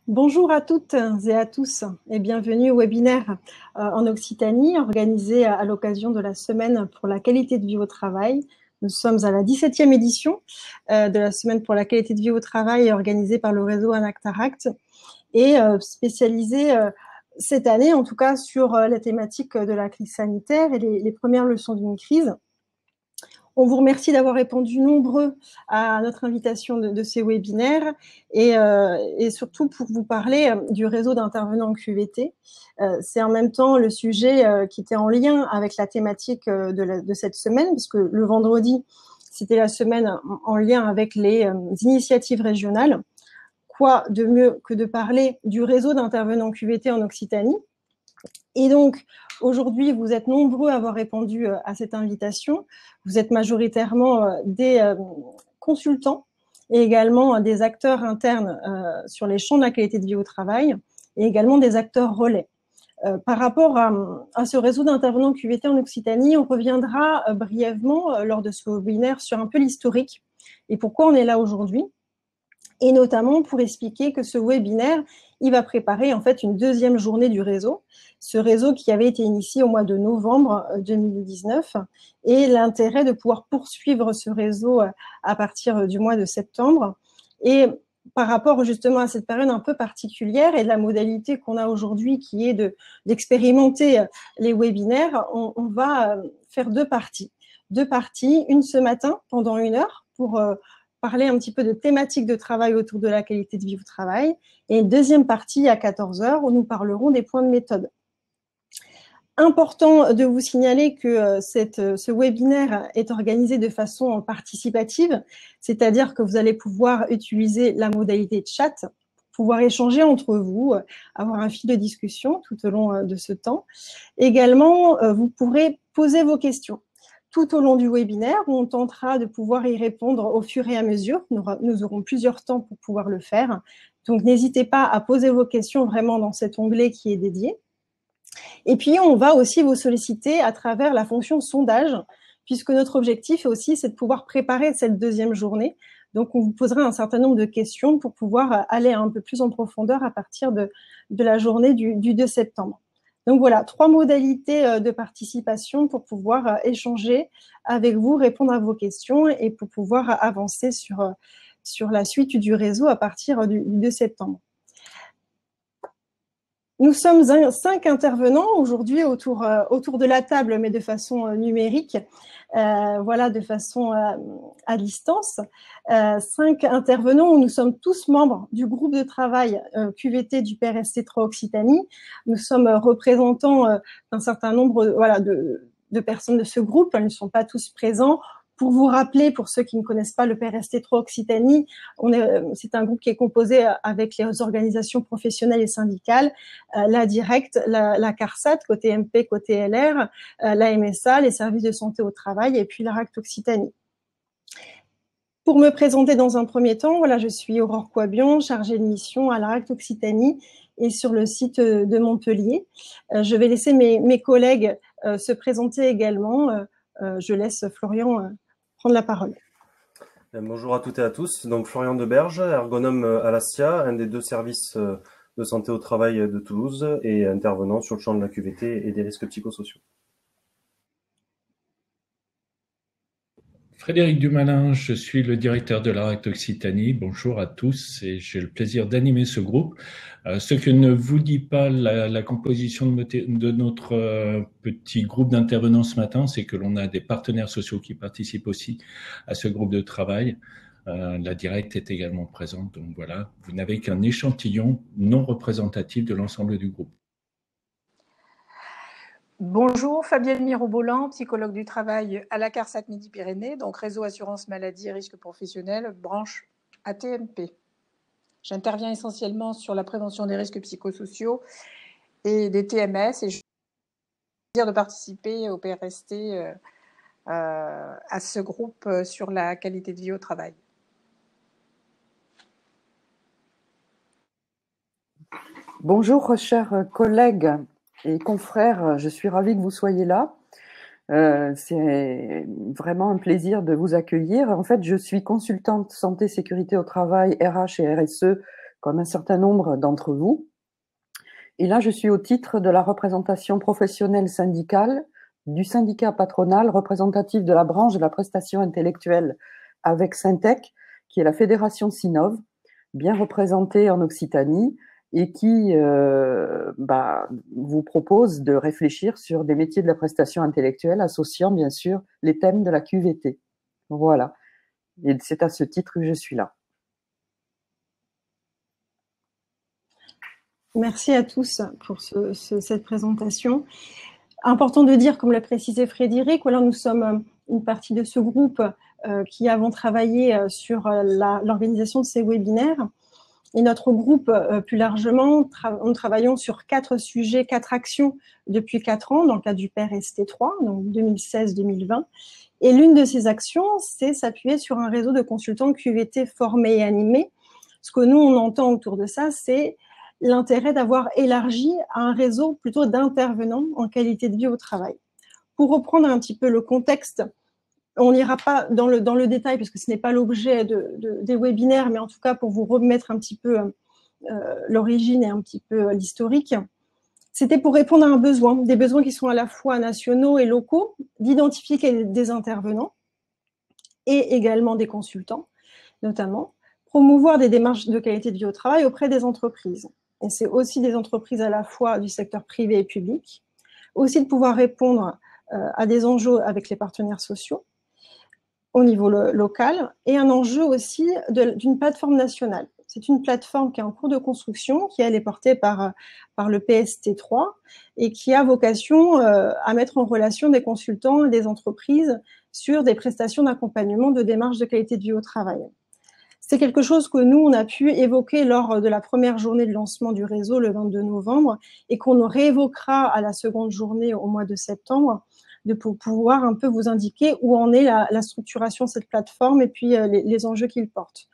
Bonjour à toutes et à tous et bienvenue au webinaire en Occitanie organisé à l'occasion de la Semaine pour la qualité de vie au travail. Nous sommes à la 17e édition de la Semaine pour la qualité de vie au travail organisée par le réseau Anactaract et spécialisée cette année en tout cas sur la thématique de la crise sanitaire et les premières leçons d'une crise. On vous remercie d'avoir répondu nombreux à notre invitation de ces webinaires et surtout pour vous parler du réseau d'intervenants en QVT. C'est en même temps le sujet qui était en lien avec la thématique de cette semaine, parce que le vendredi, c'était la semaine en lien avec les initiatives régionales. Quoi de mieux que de parler du réseau d'intervenants QVT en Occitanie? Et donc, aujourd'hui, vous êtes nombreux à avoir répondu à cette invitation. Vous êtes majoritairement des consultants et également des acteurs internes sur les champs de la qualité de vie au travail et également des acteurs relais. Par rapport à ce réseau d'intervenants QVT en Occitanie, on reviendra brièvement lors de ce webinaire sur un peu l'historique et pourquoi on est là aujourd'hui. Et notamment pour expliquer que ce webinaire, il va préparer en fait une deuxième journée du réseau, ce réseau qui avait été initié au mois de novembre 2019, et l'intérêt de pouvoir poursuivre ce réseau à partir du mois de septembre. Et par rapport justement à cette période un peu particulière et de la modalité qu'on a aujourd'hui qui est d'expérimenter les webinaires, on va faire deux parties. Une ce matin pendant 1 heure pour parler un petit peu de thématiques de travail autour de la qualité de vie au travail, et une deuxième partie à 14 heures où nous parlerons des points de méthode. Important de vous signaler que ce webinaire est organisé de façon participative, c'est-à-dire que vous allez pouvoir utiliser la modalité de chat pour pouvoir échanger entre vous, avoir un fil de discussion tout au long de ce temps. Également, vous pourrez poser vos questions tout au long du webinaire, où on tentera de pouvoir y répondre au fur et à mesure. Nous aurons plusieurs temps pour pouvoir le faire. Donc, n'hésitez pas à poser vos questions vraiment dans cet onglet qui est dédié. Et puis, on va aussi vous solliciter à travers la fonction sondage, puisque notre objectif aussi, c'est de pouvoir préparer cette deuxième journée. Donc, on vous posera un certain nombre de questions pour pouvoir aller un peu plus en profondeur à partir de la journée du 2 septembre. Donc voilà, 3 modalités de participation pour pouvoir échanger avec vous, répondre à vos questions et pour pouvoir avancer sur la suite du réseau à partir du 2 septembre. Nous sommes 5 intervenants aujourd'hui autour de la table, mais de façon numérique, voilà, de façon à distance. 5 intervenants où nous sommes tous membres du groupe de travail QVT du PRST 3 Occitanie. Nous sommes représentants d'un certain nombre voilà, de personnes de ce groupe. Ils ne sont pas tous présents. Pour vous rappeler, pour ceux qui ne connaissent pas le PRST 3 Occitanie, c'est un groupe qui est composé avec les organisations professionnelles et syndicales, la Directe, la CARSAT, côté MP, côté LR, la MSA, les services de santé au travail et puis la RACT Occitanie. Pour me présenter dans un premier temps, voilà, je suis Aurore Coabion, chargée de mission à la RACT Occitanie et sur le site de Montpellier. Je vais laisser mes collègues se présenter également. Je laisse Florian prendre la parole. Bonjour à toutes et à tous. Donc Florian Deberge, ergonome à l'ASSIA, un des 2 services de santé au travail de Toulouse et intervenant sur le champ de la QVT et des risques psychosociaux. Frédéric Dumalin, je suis le directeur de la RACT Occitanie. Bonjour à tous et j'ai le plaisir d'animer ce groupe. Ce que ne vous dit pas la composition de notre petit groupe d'intervenants ce matin, c'est que l'on a des partenaires sociaux qui participent aussi à ce groupe de travail. La Directe est également présente, donc voilà, vous n'avez qu'un échantillon non représentatif de l'ensemble du groupe. Bonjour, Fabienne Mirobolan, psychologue du travail à la CARSAT Midi-Pyrénées, donc réseau assurance maladie et risques professionnels, branche ATMP. J'interviens essentiellement sur la prévention des risques psychosociaux et des TMS et j'ai le plaisir de participer au PRST à ce groupe sur la qualité de vie au travail. Bonjour, chers collègues et confrères, je suis ravie que vous soyez là. C'est vraiment un plaisir de vous accueillir. En fait, je suis consultante santé sécurité au travail, RH et RSE comme un certain nombre d'entre vous. Et là, je suis au titre de la représentation professionnelle syndicale du syndicat patronal représentatif de la branche de la prestation intellectuelle avec Syntec, qui est la fédération Sinov, bien représentée en Occitanie, et qui vous propose de réfléchir sur des métiers de la prestation intellectuelle, associant bien sûr les thèmes de la QVT. Voilà. Et c'est à ce titre que je suis là. Merci à tous pour cette présentation. Important de dire, comme l'a précisé Frédéric, voilà, nous sommes une partie de ce groupe qui avons travaillé sur l'organisation de ces webinaires. Et notre groupe, plus largement, nous travaillons sur 4 sujets, 4 actions depuis 4 ans dans le cadre du PER-ST3, donc 2016-2020. Et l'une de ces actions, c'est s'appuyer sur un réseau de consultants QVT formés et animés. Ce que nous, on entend autour de ça, c'est l'intérêt d'avoir élargi à un réseau plutôt d'intervenants en qualité de vie au travail. Pour reprendre un petit peu le contexte, on n'ira pas dans le détail puisque ce n'est pas l'objet des webinaires, mais en tout cas pour vous remettre un petit peu l'origine et un petit peu l'historique. C'était pour répondre à un besoin, des besoins qui sont à la fois nationaux et locaux, d'identifier des intervenants et également des consultants, notamment, promouvoir des démarches de qualité de vie au travail auprès des entreprises. Et c'est aussi des entreprises à la fois du secteur privé et public, aussi de pouvoir répondre à des enjeux avec les partenaires sociaux au niveau local et un enjeu aussi d'une plateforme nationale. C'est une plateforme qui est en cours de construction, qui elle est portée par le PST3 et qui a vocation à mettre en relation des consultants et des entreprises sur des prestations d'accompagnement de démarches de qualité de vie au travail. C'est quelque chose que nous, on a pu évoquer lors de la première journée de lancement du réseau le 22 novembre et qu'on réévoquera à la seconde journée au mois de septembre, de pouvoir un peu vous indiquer où en est la structuration de cette plateforme et puis les enjeux qu'il porte.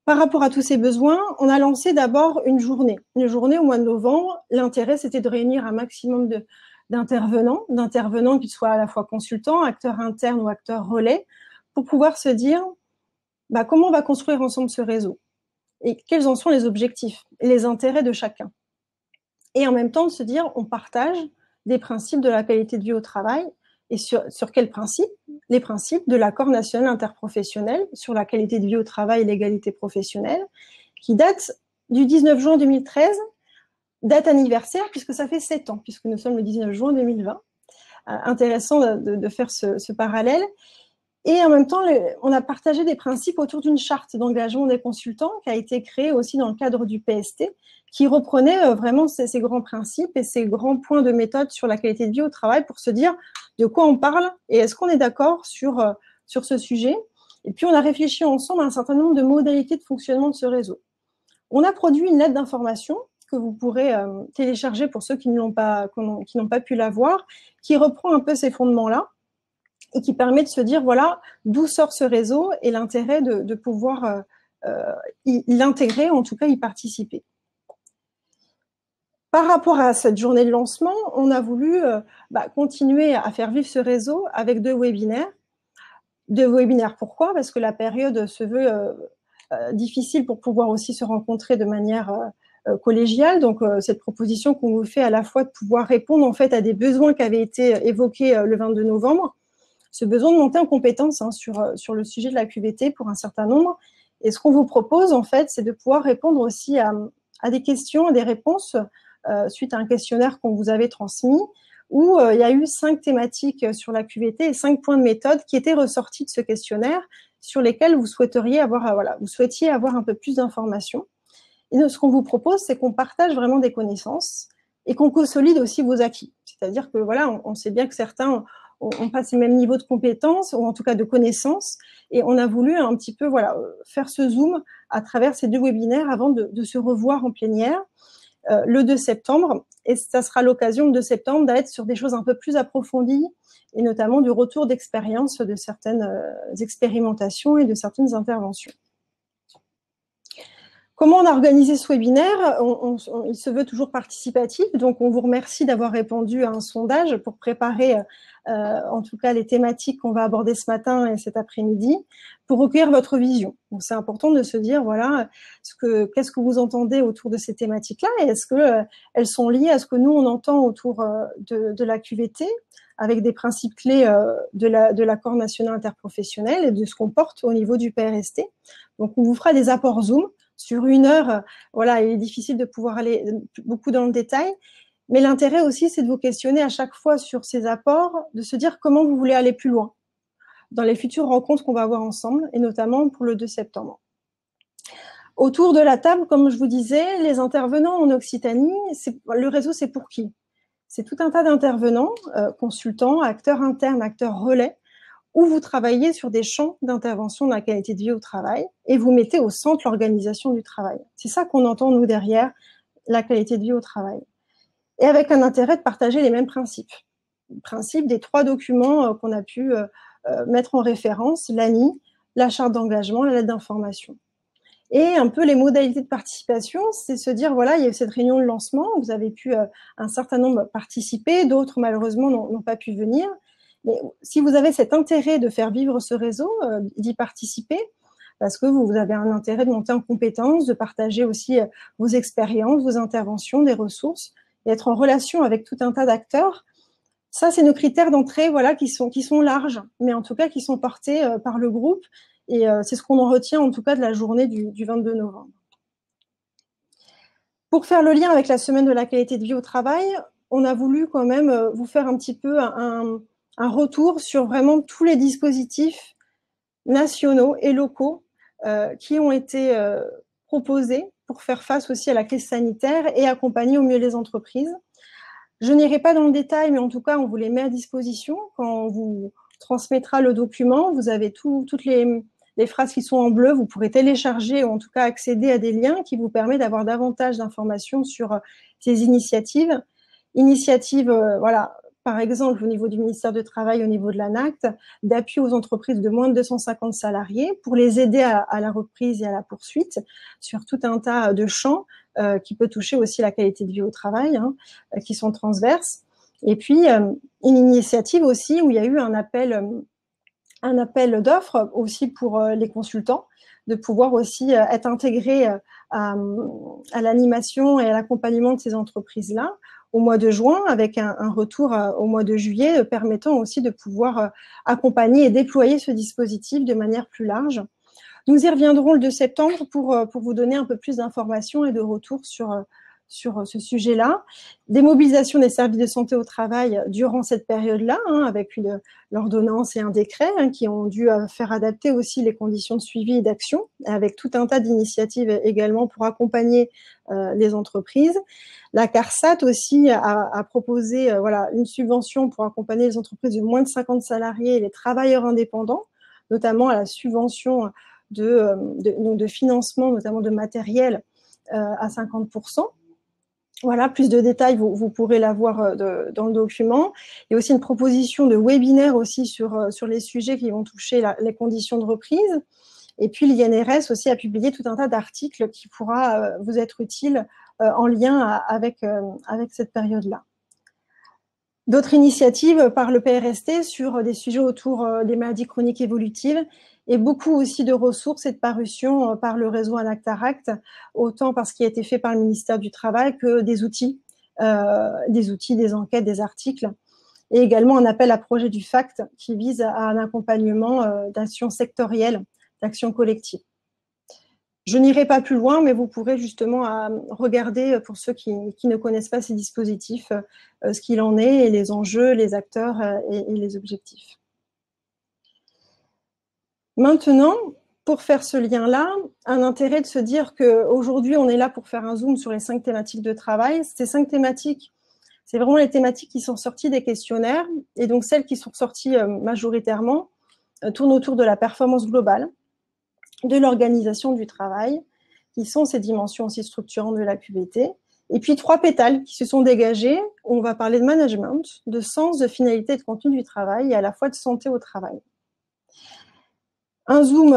Par rapport à tous ces besoins, on a lancé d'abord une journée au mois de novembre. L'intérêt, c'était de réunir un maximum d'intervenants qui soient à la fois consultants, acteurs internes ou acteurs relais, pour pouvoir se dire comment on va construire ensemble ce réseau et quels en sont les objectifs et les intérêts de chacun. Et en même temps, de se dire, on partage des principes de la qualité de vie au travail. Et sur quels principes? Les principes de l'accord national interprofessionnel sur la qualité de vie au travail et l'égalité professionnelle, qui date du 19 juin 2013, date anniversaire, puisque ça fait 7 ans, puisque nous sommes le 19 juin 2020. Intéressant de faire ce parallèle. Et en même temps, on a partagé des principes autour d'une charte d'engagement des consultants qui a été créée aussi dans le cadre du PST, qui reprenait vraiment ces grands principes et ces grands points de méthode sur la qualité de vie au travail pour se dire de quoi on parle et est-ce qu'on est d'accord sur ce sujet. Et puis, on a réfléchi ensemble à un certain nombre de modalités de fonctionnement de ce réseau. On a produit une lettre d'information que vous pourrez télécharger pour ceux qui n'ont pas pu la voir, qui reprend un peu ces fondements-là et qui permet de se dire, voilà, d'où sort ce réseau et l'intérêt de pouvoir l'intégrer, en tout cas y participer. Par rapport à cette journée de lancement, on a voulu continuer à faire vivre ce réseau avec 2 webinaires. 2 webinaires, pourquoi? Parce que la période se veut difficile pour pouvoir aussi se rencontrer de manière collégiale. Donc, cette proposition qu'on vous fait à la fois de pouvoir répondre en fait à des besoins qui avaient été évoqués le 22 novembre, ce besoin de monter en compétence sur le sujet de la QVT pour un certain nombre. Et ce qu'on vous propose, en fait, c'est de pouvoir répondre aussi à des questions, à des réponses suite à un questionnaire qu'on vous avait transmis, où il y a eu 5 thématiques sur la QVT et 5 points de méthode qui étaient ressortis de ce questionnaire sur lesquels vous souhaiteriez vous souhaitiez avoir un peu plus d'informations. Et ce qu'on vous propose, c'est qu'on partage vraiment des connaissances et qu'on consolide aussi vos acquis. C'est-à-dire que voilà, on sait bien que certains ont pas ces mêmes niveaux de compétences ou en tout cas de connaissances, et on a voulu un petit peu faire ce zoom à travers ces 2 webinaires avant de se revoir en plénière le 2 septembre, et ça sera l'occasion le 2 septembre d'être sur des choses un peu plus approfondies et notamment du retour d'expérience de certaines expérimentations et de certaines interventions. Comment on a organisé ce webinaire? Il se veut toujours participatif, donc on vous remercie d'avoir répondu à un sondage pour préparer en tout cas les thématiques qu'on va aborder ce matin et cet après-midi, pour recueillir votre vision. Donc c'est important de se dire, voilà, qu'est-ce que vous entendez autour de ces thématiques-là, et est-ce que elles sont liées à ce que nous on entend autour de la QVT, avec des principes clés de l'accord national interprofessionnel et de ce qu'on porte au niveau du PRST. Donc on vous fera des apports Zoom sur 1 heure. Voilà, il est difficile de pouvoir aller beaucoup dans le détail, mais l'intérêt aussi, c'est de vous questionner à chaque fois sur ces apports, de se dire comment vous voulez aller plus loin dans les futures rencontres qu'on va avoir ensemble, et notamment pour le 2 septembre. Autour de la table, comme je vous disais, les intervenants en Occitanie, le réseau, c'est pour qui? C'est tout un tas d'intervenants, consultants, acteurs internes, acteurs relais, où vous travaillez sur des champs d'intervention de la qualité de vie au travail et vous mettez au centre l'organisation du travail. C'est ça qu'on entend, nous, derrière la qualité de vie au travail. Et avec un intérêt de partager les mêmes principes. Le principe des 3 documents qu'on a pu mettre en référence, l'ANI, la charte d'engagement, la lettre d'information. Et un peu les modalités de participation, c'est se dire, voilà, il y a eu cette réunion de lancement, vous avez pu un certain nombre participer, d'autres malheureusement n'ont pas pu venir. Mais si vous avez cet intérêt de faire vivre ce réseau, d'y participer, parce que vous avez un intérêt de monter en compétences, de partager aussi vos expériences, vos interventions, des ressources, et être en relation avec tout un tas d'acteurs, ça, c'est nos critères d'entrée, voilà, qui sont larges, mais en tout cas qui sont portés par le groupe, et c'est ce qu'on en retient en tout cas de la journée du 22 novembre. Pour faire le lien avec la semaine de la qualité de vie au travail, on a voulu quand même vous faire un petit peu un retour sur vraiment tous les dispositifs nationaux et locaux qui ont été proposés pour faire face aussi à la crise sanitaire et accompagner au mieux les entreprises. Je n'irai pas dans le détail, mais en tout cas, on vous les met à disposition. Quand on vous transmettra le document, vous avez toutes les phrases qui sont en bleu, vous pourrez télécharger ou en tout cas accéder à des liens qui vous permettent d'avoir davantage d'informations sur ces initiatives. Voilà, par exemple, au niveau du ministère du Travail, au niveau de l'ANACT, d'appui aux entreprises de moins de 250 salariés pour les aider à la reprise et à la poursuite sur tout un tas de champs qui peut toucher aussi la qualité de vie au travail, qui sont transverses. Et puis, une initiative aussi où il y a eu un appel d'offres aussi pour les consultants, de pouvoir aussi être intégrés à l'animation et à l'accompagnement de ces entreprises-là, au mois de juin, avec un retour au mois de juillet, permettant aussi de pouvoir accompagner et déployer ce dispositif de manière plus large. Nous y reviendrons le 2 septembre pour vous donner un peu plus d'informations et de retours sur ce sujet-là. Des mobilisations des services de santé au travail durant cette période-là, avec l'ordonnance et un décret qui ont dû faire adapter aussi les conditions de suivi et d'action, avec tout un tas d'initiatives également pour accompagner les entreprises. La CARSAT aussi a proposé une subvention pour accompagner les entreprises de moins de 50 salariés et les travailleurs indépendants, notamment à la subvention de financement, notamment de matériel à 50%. Voilà, plus de détails, vous pourrez l'avoir dans le document. Il y a aussi une proposition de webinaire aussi sur les sujets qui vont toucher les conditions de reprise. Et puis l'INRS aussi a publié tout un tas d'articles qui pourra vous être utile en lien avec cette période-là. D'autres initiatives par le PRST sur des sujets autour des maladies chroniques évolutives et beaucoup aussi de ressources et de parutions par le réseau Anactaract, autant par ce qui a été fait par le ministère du Travail que des outils, des enquêtes, des articles, et également un appel à projet du FACT qui vise à un accompagnement d'actions sectorielles, d'actions collectives. Je n'irai pas plus loin, mais vous pourrez justement regarder, pour ceux qui ne connaissent pas ces dispositifs, ce qu'il en est, et les enjeux, les acteurs et les objectifs. Maintenant, pour faire ce lien-là, un intérêt de se dire qu'aujourd'hui, on est là pour faire un zoom sur les 5 thématiques de travail. Ces 5 thématiques, c'est vraiment les thématiques qui sont sorties des questionnaires, et donc celles qui sont sorties majoritairement tournent autour de la performance globale, de l'organisation du travail, qui sont ces dimensions aussi structurantes de la QVT, et puis 3 pétales qui se sont dégagés, où on va parler de management, de sens, de finalité et de contenu du travail, et à la fois de santé au travail. Un zoom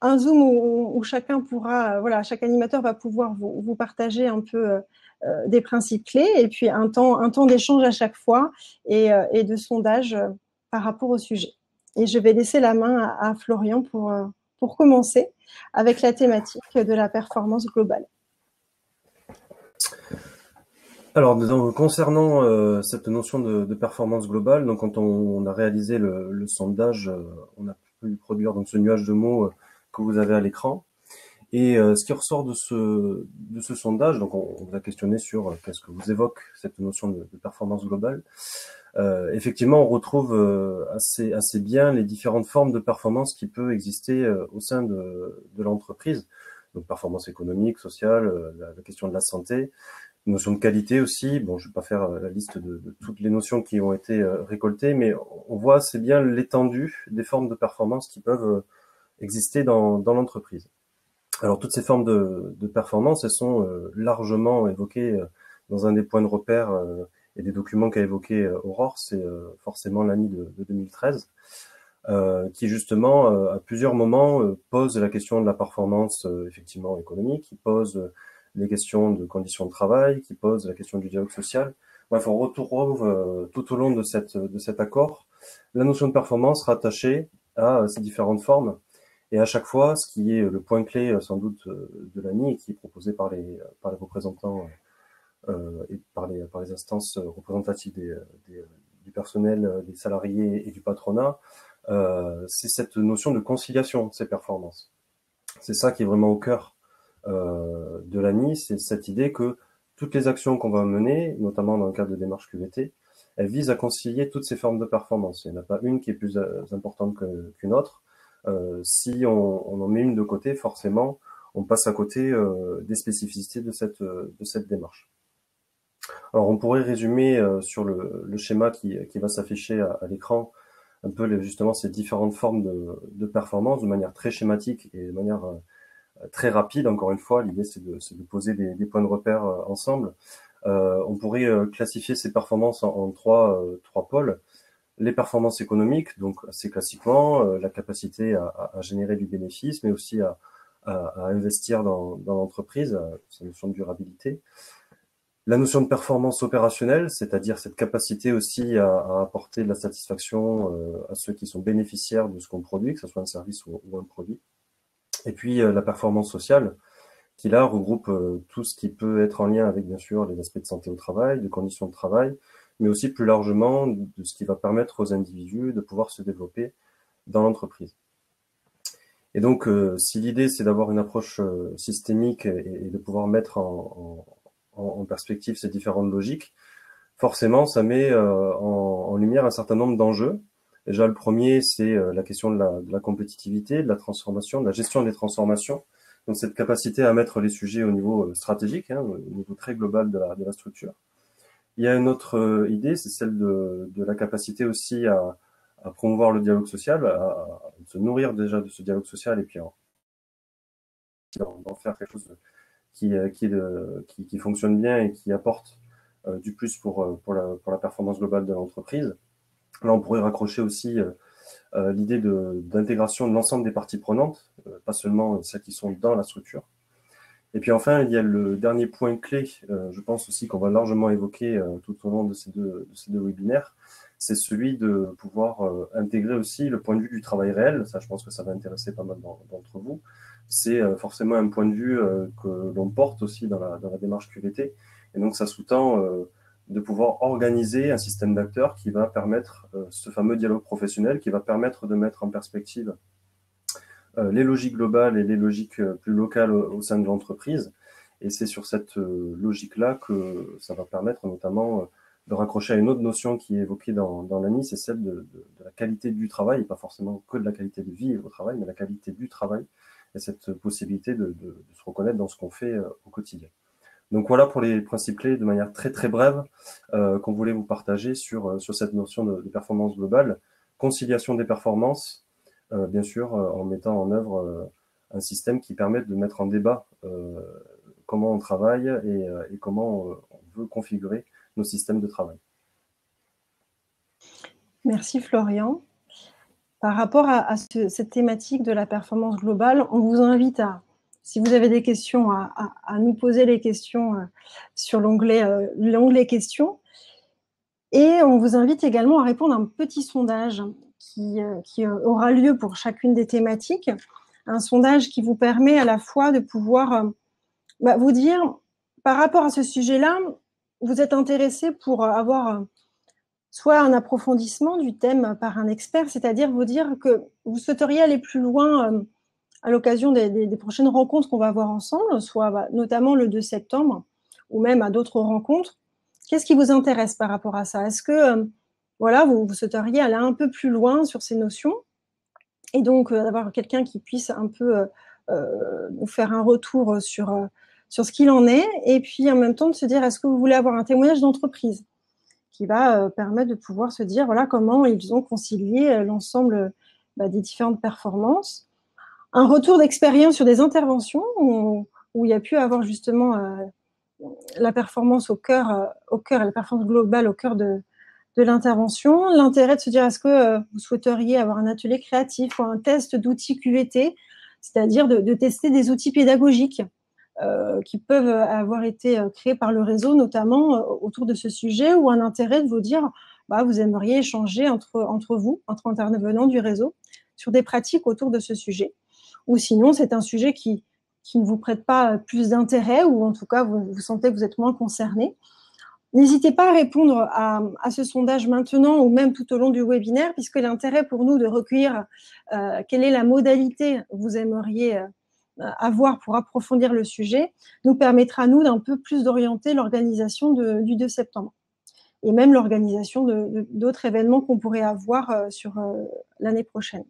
un Zoom où chacun pourra, voilà, chaque animateur va pouvoir vous partager un peu des principes clés et puis un temps d'échange à chaque fois et de sondage par rapport au sujet. Et je vais laisser la main à Florian pour commencer avec la thématique de la performance globale. Alors, concernant cette notion de performance globale, donc quand on a réalisé le sondage, on a pu produire donc ce nuage de mots que vous avez à l'écran. Et ce qui ressort de ce sondage, donc on vous a questionné sur qu'est-ce que vous évoque cette notion de performance globale. Effectivement, on retrouve assez bien les différentes formes de performance qui peuvent exister au sein de l'entreprise. Donc performance économique, sociale, la question de la santé, notion de qualité aussi. Bon, je vais pas faire la liste de toutes les notions qui ont été récoltées, mais on voit assez bien l'étendue des formes de performance qui peuvent exister dans l'entreprise. Alors toutes ces formes de performance, elles sont largement évoquées dans un des points de repère et des documents qu'a évoqué Aurore, c'est forcément l'ANI de 2013, qui justement à plusieurs moments pose la question de la performance effectivement économique, qui pose les questions de conditions de travail, qui pose la question du dialogue social. Bref, on retrouve tout au long de cet accord la notion de performance rattachée à ces différentes formes. Et à chaque fois, ce qui est le point clé sans doute de l'ANI et qui est proposé par les représentants et par les instances représentatives du personnel, des salariés et du patronat, c'est cette notion de conciliation de ces performances. C'est ça qui est vraiment au cœur de l'ANI, c'est cette idée que toutes les actions qu'on va mener, notamment dans le cadre de démarche QVT, elles visent à concilier toutes ces formes de performance. Il n'y en a pas une qui est plus importante qu'une autre. Si on en met une de côté, forcément, on passe à côté des spécificités de cette démarche. Alors, on pourrait résumer sur le schéma qui va s'afficher à l'écran un peu justement ces différentes formes de performance de manière très schématique et de manière très rapide. Encore une fois, l'idée c'est de poser des points de repère ensemble. On pourrait classifier ces performances en trois pôles. Les performances économiques, donc assez classiquement, la capacité à générer du bénéfice, mais aussi à investir dans l'entreprise, sa notion de durabilité. La notion de performance opérationnelle, c'est-à-dire cette capacité aussi à apporter de la satisfaction à ceux qui sont bénéficiaires de ce qu'on produit, que ce soit un service ou un produit. Et puis la performance sociale, qui là regroupe tout ce qui peut être en lien avec bien sûr les aspects de santé au travail, de conditions de travail, mais aussi plus largement de ce qui va permettre aux individus de pouvoir se développer dans l'entreprise. Et donc, si l'idée c'est d'avoir une approche systémique et de pouvoir mettre en perspective ces différentes logiques, forcément ça met en lumière un certain nombre d'enjeux. Déjà le premier c'est la question de la compétitivité, de la transformation, de la gestion des transformations. Donc cette capacité à mettre les sujets au niveau stratégique, au niveau très global de la structure. Il y a une autre idée, c'est celle de la capacité aussi à promouvoir le dialogue social, à se nourrir déjà de ce dialogue social et puis d'en faire quelque chose qui fonctionne bien et qui apporte du plus pour la performance globale de l'entreprise. Là, on pourrait raccrocher aussi l'idée d'intégration de l'ensemble des parties prenantes, pas seulement celles qui sont dans la structure. Et puis enfin, il y a le dernier point clé, je pense aussi qu'on va largement évoquer tout au long de ces deux webinaires, c'est celui de pouvoir intégrer aussi le point de vue du travail réel. Ça, je pense que ça va intéresser pas mal d'entre vous. C'est forcément un point de vue que l'on porte aussi dans la démarche QVT. Et donc, ça sous-tend de pouvoir organiser un système d'acteurs qui va permettre ce fameux dialogue professionnel, qui va permettre de mettre en perspective les logiques globales et les logiques plus locales au sein de l'entreprise. Et c'est sur cette logique-là que ça va permettre notamment de raccrocher à une autre notion qui est évoquée dans l'ANI, c'est celle de la qualité du travail, et pas forcément que de la qualité de vie au travail, mais la qualité du travail, et cette possibilité de se reconnaître dans ce qu'on fait au quotidien. Donc voilà pour les principes clés de manière très très brève qu'on voulait vous partager sur cette notion de performance globale, conciliation des performances, bien sûr, en mettant en œuvre un système qui permet de mettre en débat comment on travaille et comment on veut configurer nos systèmes de travail. Merci Florian. par rapport à cette thématique de la performance globale, on vous invite à, si vous avez des questions, à nous poser les questions sur l'onglet questions. Et on vous invite également à répondre à un petit sondage qui aura lieu pour chacune des thématiques. Un sondage qui vous permet à la fois de pouvoir vous dire, par rapport à ce sujet-là, vous êtes intéressé pour avoir soit un approfondissement du thème par un expert, c'est-à-dire vous dire que vous souhaiteriez aller plus loin à l'occasion des prochaines rencontres qu'on va avoir ensemble, soit notamment le 2 septembre, ou même à d'autres rencontres. Qu'est-ce qui vous intéresse par rapport à ça? Est-ce que vous souhaiteriez aller un peu plus loin sur ces notions et donc d'avoir quelqu'un qui puisse un peu nous faire un retour sur ce qu'il en est, et puis en même temps de se dire, est-ce que vous voulez avoir un témoignage d'entreprise qui va permettre de pouvoir se dire voilà comment ils ont concilié l'ensemble des différentes performances. Un retour d'expérience sur des interventions où il y a pu avoir justement la performance au cœur et la performance globale au cœur de l'intervention. L'intérêt de se dire est-ce que vous souhaiteriez avoir un atelier créatif ou un test d'outils QVT, c'est-à-dire de tester des outils pédagogiques qui peuvent avoir été créés par le réseau, notamment autour de ce sujet, ou un intérêt de vous dire vous aimeriez échanger entre vous, entre intervenants du réseau, sur des pratiques autour de ce sujet. Ou sinon, c'est un sujet qui ne vous prête pas plus d'intérêt, ou en tout cas, vous sentez que vous êtes moins concerné. N'hésitez pas à répondre à ce sondage maintenant ou même tout au long du webinaire, puisque l'intérêt pour nous de recueillir quelle est la modalité que vous aimeriez avoir pour approfondir le sujet, nous permettra, nous, d'un peu plus d'orienter l'organisation du 2 septembre. Et même l'organisation d'autres événements qu'on pourrait avoir sur l'année prochaine.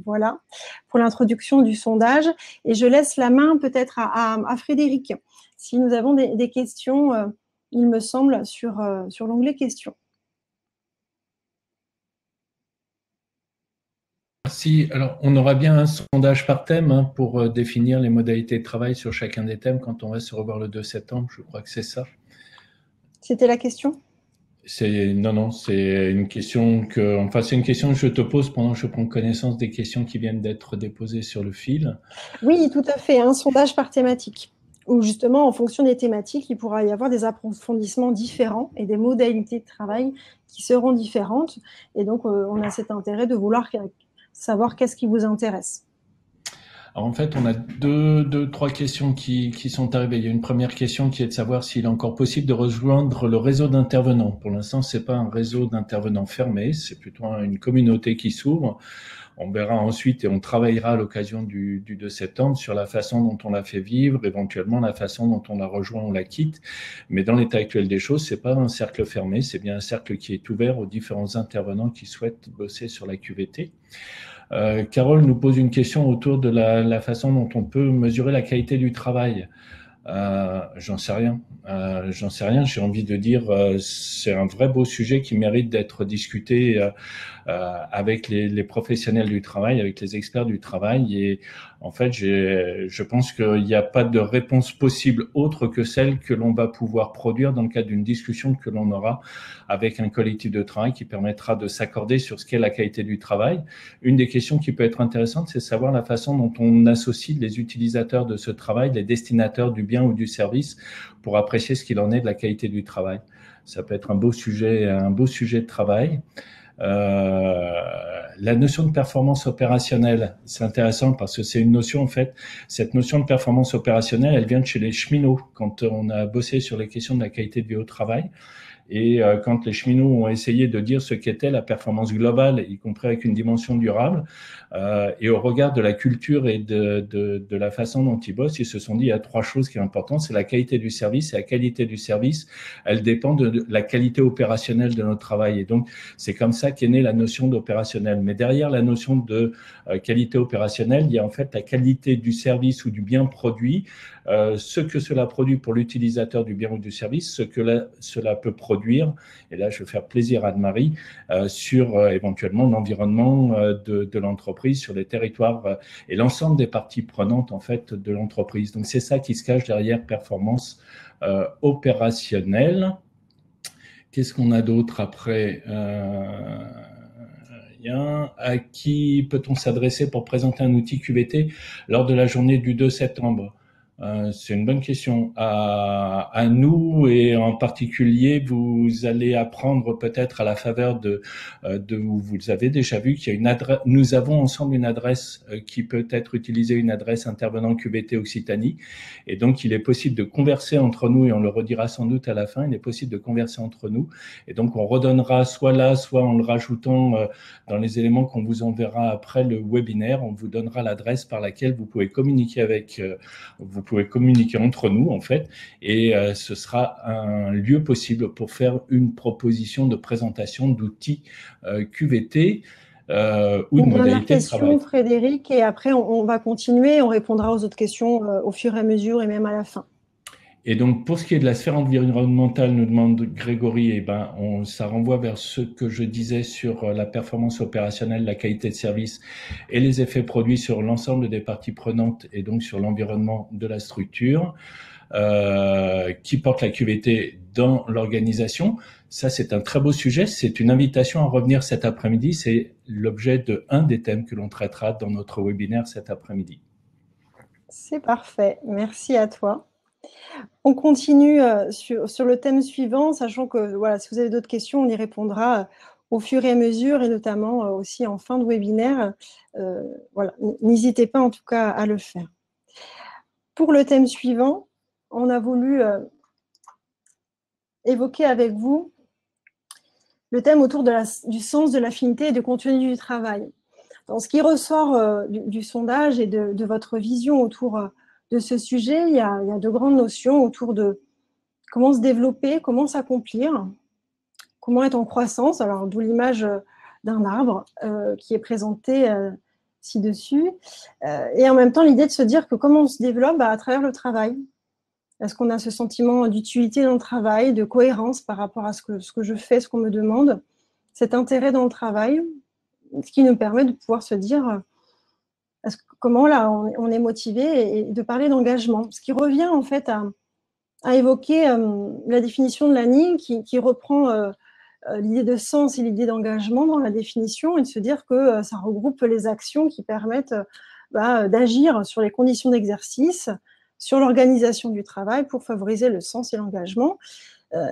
Voilà pour l'introduction du sondage. Et je laisse la main peut-être à Frédéric, si nous avons des questions, il me semble, sur l'onglet questions. Merci. Alors, on aura bien un sondage par thème pour définir les modalités de travail sur chacun des thèmes quand on va se revoir le 2 septembre. Je crois que c'est ça. C'était la question ? Non, c'est une question que je te pose pendant que je prends connaissance des questions qui viennent d'être déposées sur le fil. Oui, tout à fait, un sondage par thématique, où justement, en fonction des thématiques, il pourra y avoir des approfondissements différents et des modalités de travail qui seront différentes. Et donc, on a cet intérêt de vouloir savoir qu'est-ce qui vous intéresse. Alors en fait, on a trois questions qui sont arrivées. Il y a une première question qui est de savoir s'il est encore possible de rejoindre le réseau d'intervenants. Pour l'instant, c'est pas un réseau d'intervenants fermé, c'est plutôt une communauté qui s'ouvre. On verra ensuite et on travaillera à l'occasion du 2 septembre sur la façon dont on la fait vivre, éventuellement la façon dont on la rejoint ou la quitte. Mais dans l'état actuel des choses, c'est pas un cercle fermé, c'est bien un cercle qui est ouvert aux différents intervenants qui souhaitent bosser sur la QVT. Carole nous pose une question autour de la façon dont on peut mesurer la qualité du travail. J'en sais rien. J'ai envie de dire, c'est un vrai beau sujet qui mérite d'être discuté avec les professionnels du travail, avec les experts du travail. Et en fait, je pense qu'il n'y a pas de réponse possible autre que celle que l'on va pouvoir produire dans le cadre d'une discussion que l'on aura avec un collectif de travail qui permettra de s'accorder sur ce qu'est la qualité du travail. Une des questions qui peut être intéressante, c'est savoir la façon dont on associe les utilisateurs de ce travail, les destinataires du bien ou du service, pour apprécier ce qu'il en est de la qualité du travail. Ça peut être un beau sujet de travail. La notion de performance opérationnelle, c'est intéressant parce que c'est une notion, en fait, cette notion de performance opérationnelle, elle vient de chez les cheminots quand on a bossé sur les questions de la qualité de vie au travail. Et quand les cheminots ont essayé de dire ce qu'était la performance globale, y compris avec une dimension durable, et au regard de la culture et de la façon dont ils bossent, ils se sont dit il y a trois choses qui sont importantes, c'est la qualité du service, et la qualité du service, elle dépend de la qualité opérationnelle de notre travail. Et donc, c'est comme ça qu'est née la notion d'opérationnel. Mais derrière la notion de qualité opérationnelle, il y a en fait la qualité du service ou du bien produit, ce que cela produit pour l'utilisateur du bien ou du service, ce que cela peut produire, et là je vais faire plaisir à Anne-Marie, sur éventuellement l'environnement de l'entreprise, sur les territoires et l'ensemble des parties prenantes en fait de l'entreprise. Donc c'est ça qui se cache derrière performance opérationnelle. Qu'est-ce qu'on a d'autre après Bien. À qui peut-on s'adresser pour présenter un outil QVT lors de la journée du 2 septembre? C'est une bonne question. À nous, et en particulier, vous allez apprendre peut-être à la faveur vous avez déjà vu qu'il y a une adresse, nous avons ensemble une adresse qui peut être utilisée, une adresse intervenant QVT Occitanie. Et donc, il est possible de converser entre nous, et on le redira sans doute à la fin, il est possible de converser entre nous. Et donc, on redonnera soit là, soit en le rajoutant dans les éléments qu'on vous enverra après le webinaire, on vous donnera l'adresse par laquelle vous pouvez communiquer vous pouvez communiquer entre nous, en fait, et ce sera un lieu possible pour faire une proposition de présentation d'outils QVT ou de modalités de travail. Dernière question, Frédéric, et après on va continuer, on répondra aux autres questions au fur et à mesure et même à la fin. Et donc, pour ce qui est de la sphère environnementale, nous demande Grégory, ça renvoie vers ce que je disais sur la performance opérationnelle, la qualité de service et les effets produits sur l'ensemble des parties prenantes et donc sur l'environnement de la structure, qui porte la QVT dans l'organisation. Ça, c'est un très beau sujet. C'est une invitation à revenir cet après-midi. C'est l'objet d'un des thèmes que l'on traitera dans notre webinaire cet après-midi. C'est parfait. Merci à toi. On continue sur le thème suivant, sachant que voilà, si vous avez d'autres questions, on y répondra au fur et à mesure, et notamment aussi en fin de webinaire. Voilà, n'hésitez pas en tout cas à le faire. Pour le thème suivant, on a voulu évoquer avec vous le thème autour du sens de l'affinité et du contenu du travail. Dans ce qui ressort du sondage et de votre vision autour de ce sujet, il y a de grandes notions autour de comment se développer, comment s'accomplir, comment être en croissance. Alors, d'où l'image d'un arbre qui est présentée ci-dessus. Et en même temps, l'idée de se dire que comment on se développe à travers le travail. Est-ce qu'on a ce sentiment d'utilité dans le travail, de cohérence par rapport à ce que je fais, ce qu'on me demande, cet intérêt dans le travail, ce qui nous permet de pouvoir se dire comment là on est motivé, et de parler d'engagement. Ce qui revient en fait à évoquer la définition de l'ANI qui reprend l'idée de sens et l'idée d'engagement dans la définition, et de se dire que ça regroupe les actions qui permettent d'agir sur les conditions d'exercice, sur l'organisation du travail pour favoriser le sens et l'engagement.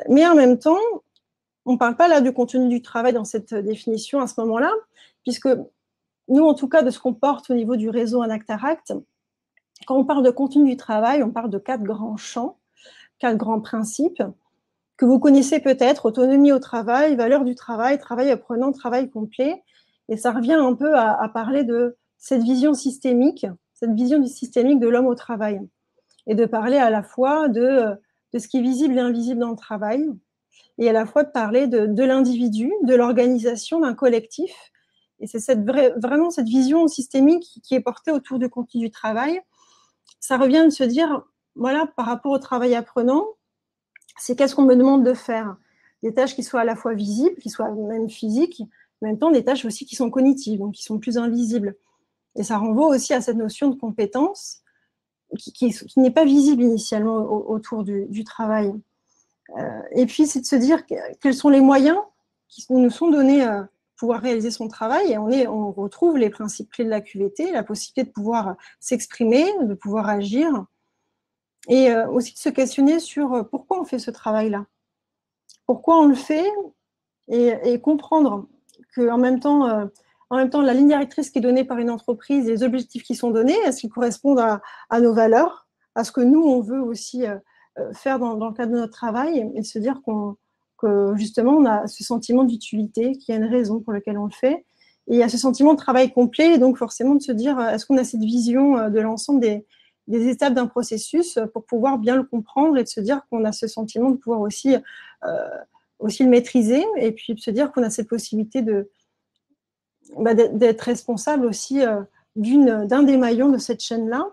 Mais en même temps, on ne parle pas là du contenu du travail dans cette définition à ce moment-là, puisque nous, en tout cas, de ce qu'on porte au niveau du réseau Anactaract, quand on parle de contenu du travail, on parle de 4 grands champs, 4 grands principes que vous connaissez peut-être: autonomie au travail, valeur du travail, travail apprenant, travail complet. Et ça revient un peu à parler de cette vision systémique, de l'homme au travail, et de parler à la fois de ce qui est visible et invisible dans le travail, et à la fois de parler de l'individu, de l'organisation, d'un collectif. Et c'est vraiment cette vision systémique qui est portée autour du contenu du travail. Ça revient de se dire, voilà, par rapport au travail apprenant, c'est qu'est-ce qu'on me demande de faire? Des tâches qui soient à la fois visibles, qui soient même physiques, en même temps des tâches aussi qui sont cognitives, donc qui sont plus invisibles. Et ça renvoie aussi à cette notion de compétence qui n'est pas visible initialement autour du travail. Et puis, c'est de se dire quels sont les moyens qui nous sont donnés pour pouvoir réaliser son travail. Et on retrouve les principes clés de la QVT, la possibilité de pouvoir s'exprimer, de pouvoir agir, et aussi de se questionner sur pourquoi on fait ce travail-là. Pourquoi on le fait, et comprendre qu'en même temps, la ligne directrice qui est donnée par une entreprise et les objectifs qui sont donnés, est-ce qu'ils correspondent à nos valeurs, à ce que nous, on veut aussi faire dans le cadre de notre travail, et de se dire que justement, on a ce sentiment d'utilité, qu'il y a une raison pour laquelle on le fait. Et il y a ce sentiment de travail complet, et donc forcément de se dire, est-ce qu'on a cette vision de l'ensemble des étapes d'un processus pour pouvoir bien le comprendre, et de se dire qu'on a ce sentiment de pouvoir aussi le maîtriser, et puis de se dire qu'on a cette possibilité d'être responsable aussi d'un des maillons de cette chaîne-là.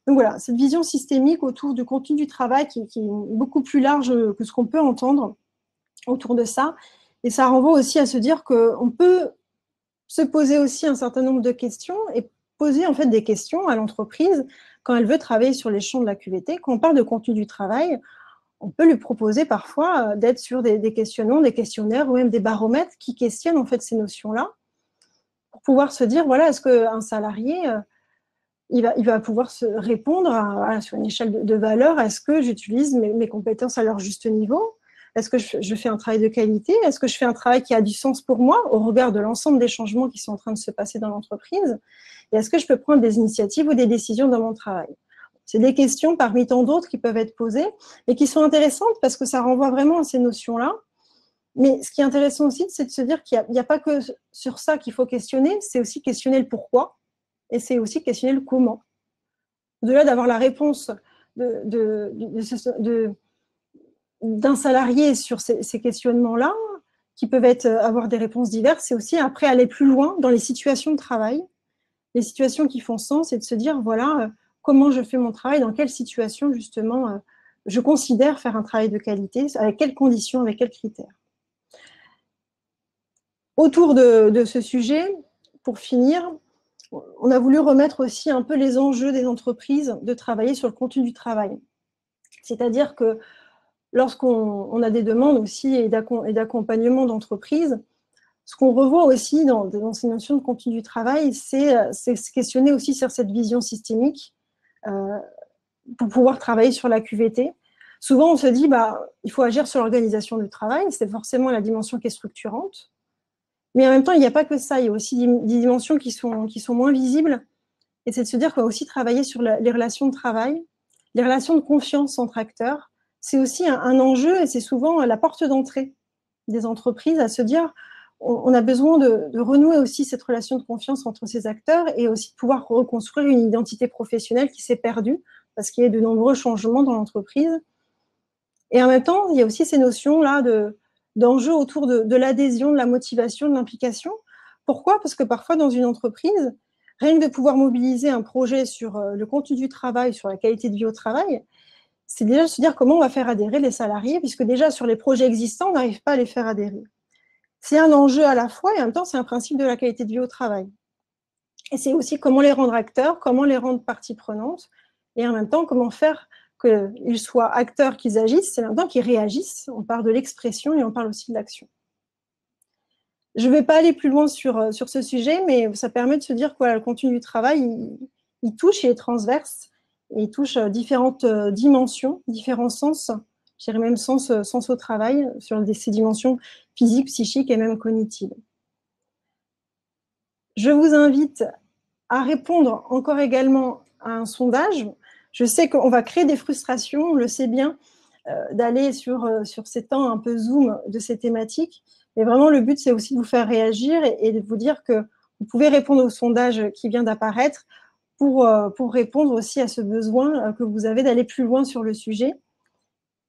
Donc voilà, cette vision systémique autour du contenu du travail qui est beaucoup plus large que ce qu'on peut entendre autour de ça. Et ça renvoie aussi à se dire qu'on peut se poser aussi un certain nombre de questions, et poser en fait des questions à l'entreprise quand elle veut travailler sur les champs de la QVT. Quand on parle de contenu du travail, on peut lui proposer parfois d'être sur des questionnements, des questionnaires ou même des baromètres qui questionnent en fait ces notions-là, pouvoir se dire, voilà, est-ce qu'un salarié, il va pouvoir se répondre sur une échelle de valeur, est-ce que j'utilise mes compétences à leur juste niveau? Est-ce que je fais un travail de qualité? Est-ce que je fais un travail qui a du sens pour moi au regard de l'ensemble des changements qui sont en train de se passer dans l'entreprise? Et est-ce que je peux prendre des initiatives ou des décisions dans mon travail? C'est des questions parmi tant d'autres qui peuvent être posées et qui sont intéressantes parce que ça renvoie vraiment à ces notions-là. Mais ce qui est intéressant aussi, c'est de se dire qu'il n'y a pas que sur ça qu'il faut questionner, c'est aussi questionner le pourquoi et c'est aussi questionner le comment. Au-delà d'avoir la réponse d'un salarié sur ces questionnements-là, qui peuvent avoir des réponses diverses, c'est aussi après aller plus loin dans les situations de travail, les situations qui font sens, et de se dire, voilà, comment je fais mon travail, dans quelle situation, justement, je considère faire un travail de qualité, avec quelles conditions, avec quels critères. Autour de ce sujet, pour finir, on a voulu remettre aussi un peu les enjeux des entreprises de travailler sur le contenu du travail. C'est-à-dire que lorsqu'on a des demandes aussi et d'accompagnement d'entreprises, ce qu'on revoit aussi dans ces notions de contenu du travail, c'est se questionner aussi sur cette vision systémique pour pouvoir travailler sur la QVT. Souvent, on se dit, il faut agir sur l'organisation du travail, c'est forcément la dimension qui est structurante. Mais en même temps, il n'y a pas que ça, il y a aussi des dimensions qui sont moins visibles. Et c'est de se dire qu'on va aussi travailler sur les relations de travail, les relations de confiance entre acteurs. C'est aussi un enjeu et c'est souvent la porte d'entrée des entreprises à se dire on a besoin de renouer aussi cette relation de confiance entre ces acteurs et aussi de pouvoir reconstruire une identité professionnelle qui s'est perdue parce qu'il y a de nombreux changements dans l'entreprise. Et en même temps, il y a aussi ces notions-là d'enjeux autour de l'adhésion, de la motivation, de l'implication. Pourquoi? Parce que parfois, dans une entreprise, rien que de pouvoir mobiliser un projet sur le contenu du travail, sur la qualité de vie au travail, c'est déjà se dire comment on va faire adhérer les salariés, puisque déjà sur les projets existants, on n'arrive pas à les faire adhérer. C'est un enjeu à la fois et en même temps, c'est un principe de la qualité de vie au travail. Et c'est aussi comment les rendre acteurs, comment les rendre partie prenante, et en même temps, comment faire qu'ils soient acteurs, qu'ils agissent, et en même temps qu'ils réagissent. On parle de l'expression et on parle aussi de l'action. Je ne vais pas aller plus loin sur ce sujet, mais ça permet de se dire que le contenu du travail, il touche et est transverse, et il touche différentes dimensions, différents sens, je dirais même sens au travail, sur ces dimensions physiques, psychiques et même cognitives. Je vous invite à répondre encore également à un sondage. Je sais qu'on va créer des frustrations, on le sait bien, d'aller sur ces temps un peu Zoom de ces thématiques. Mais vraiment, le but, c'est aussi de vous faire réagir et de vous dire que vous pouvez répondre au sondage qui vient d'apparaître pour répondre aussi à ce besoin que vous avez d'aller plus loin sur le sujet.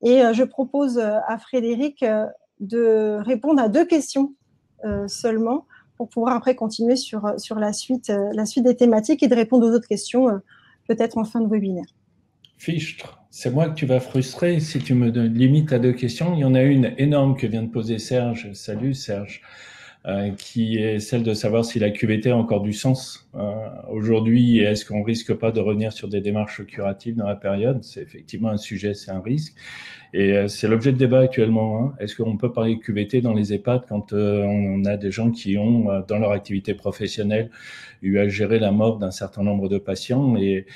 Et je propose à Frédéric de répondre à 2 questions seulement pour pouvoir après continuer sur la suite des thématiques et de répondre aux autres questions peut-être en fin de webinaire. Fichtre, c'est moi que tu vas frustrer si tu me limites à 2 questions. Il y en a une énorme que vient de poser Serge. Salut Serge. Qui est celle de savoir si la QVT a encore du sens aujourd'hui et est-ce qu'on risque pas de revenir sur des démarches curatives dans la période. C'est effectivement un sujet, c'est un risque. Et c'est l'objet de débat actuellement. Hein. Est-ce qu'on peut parler de QVT dans les EHPAD quand on a des gens qui ont, dans leur activité professionnelle, eu à gérer la mort d'un certain nombre de patients et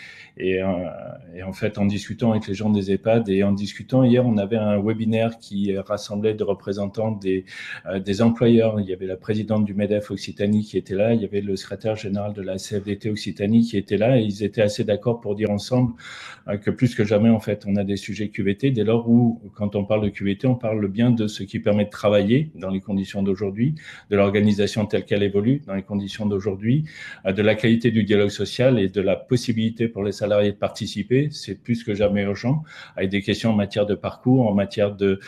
en fait, en discutant avec les gens des EHPAD et en discutant, hier, on avait un webinaire qui rassemblait des représentants des employeurs. Il y avait la présidente du MEDEF Occitanie qui était là, il y avait le secrétaire général de la CFDT Occitanie qui était là et ils étaient assez d'accord pour dire ensemble que plus que jamais, en fait, on a des sujets QVT dès lors où, quand on parle de QVT, on parle bien de ce qui permet de travailler dans les conditions d'aujourd'hui, de l'organisation telle qu'elle évolue dans les conditions d'aujourd'hui, de la qualité du dialogue social et de la possibilité pour les salariés de participer. C'est plus que jamais urgent, avec des questions en matière de parcours, en matière de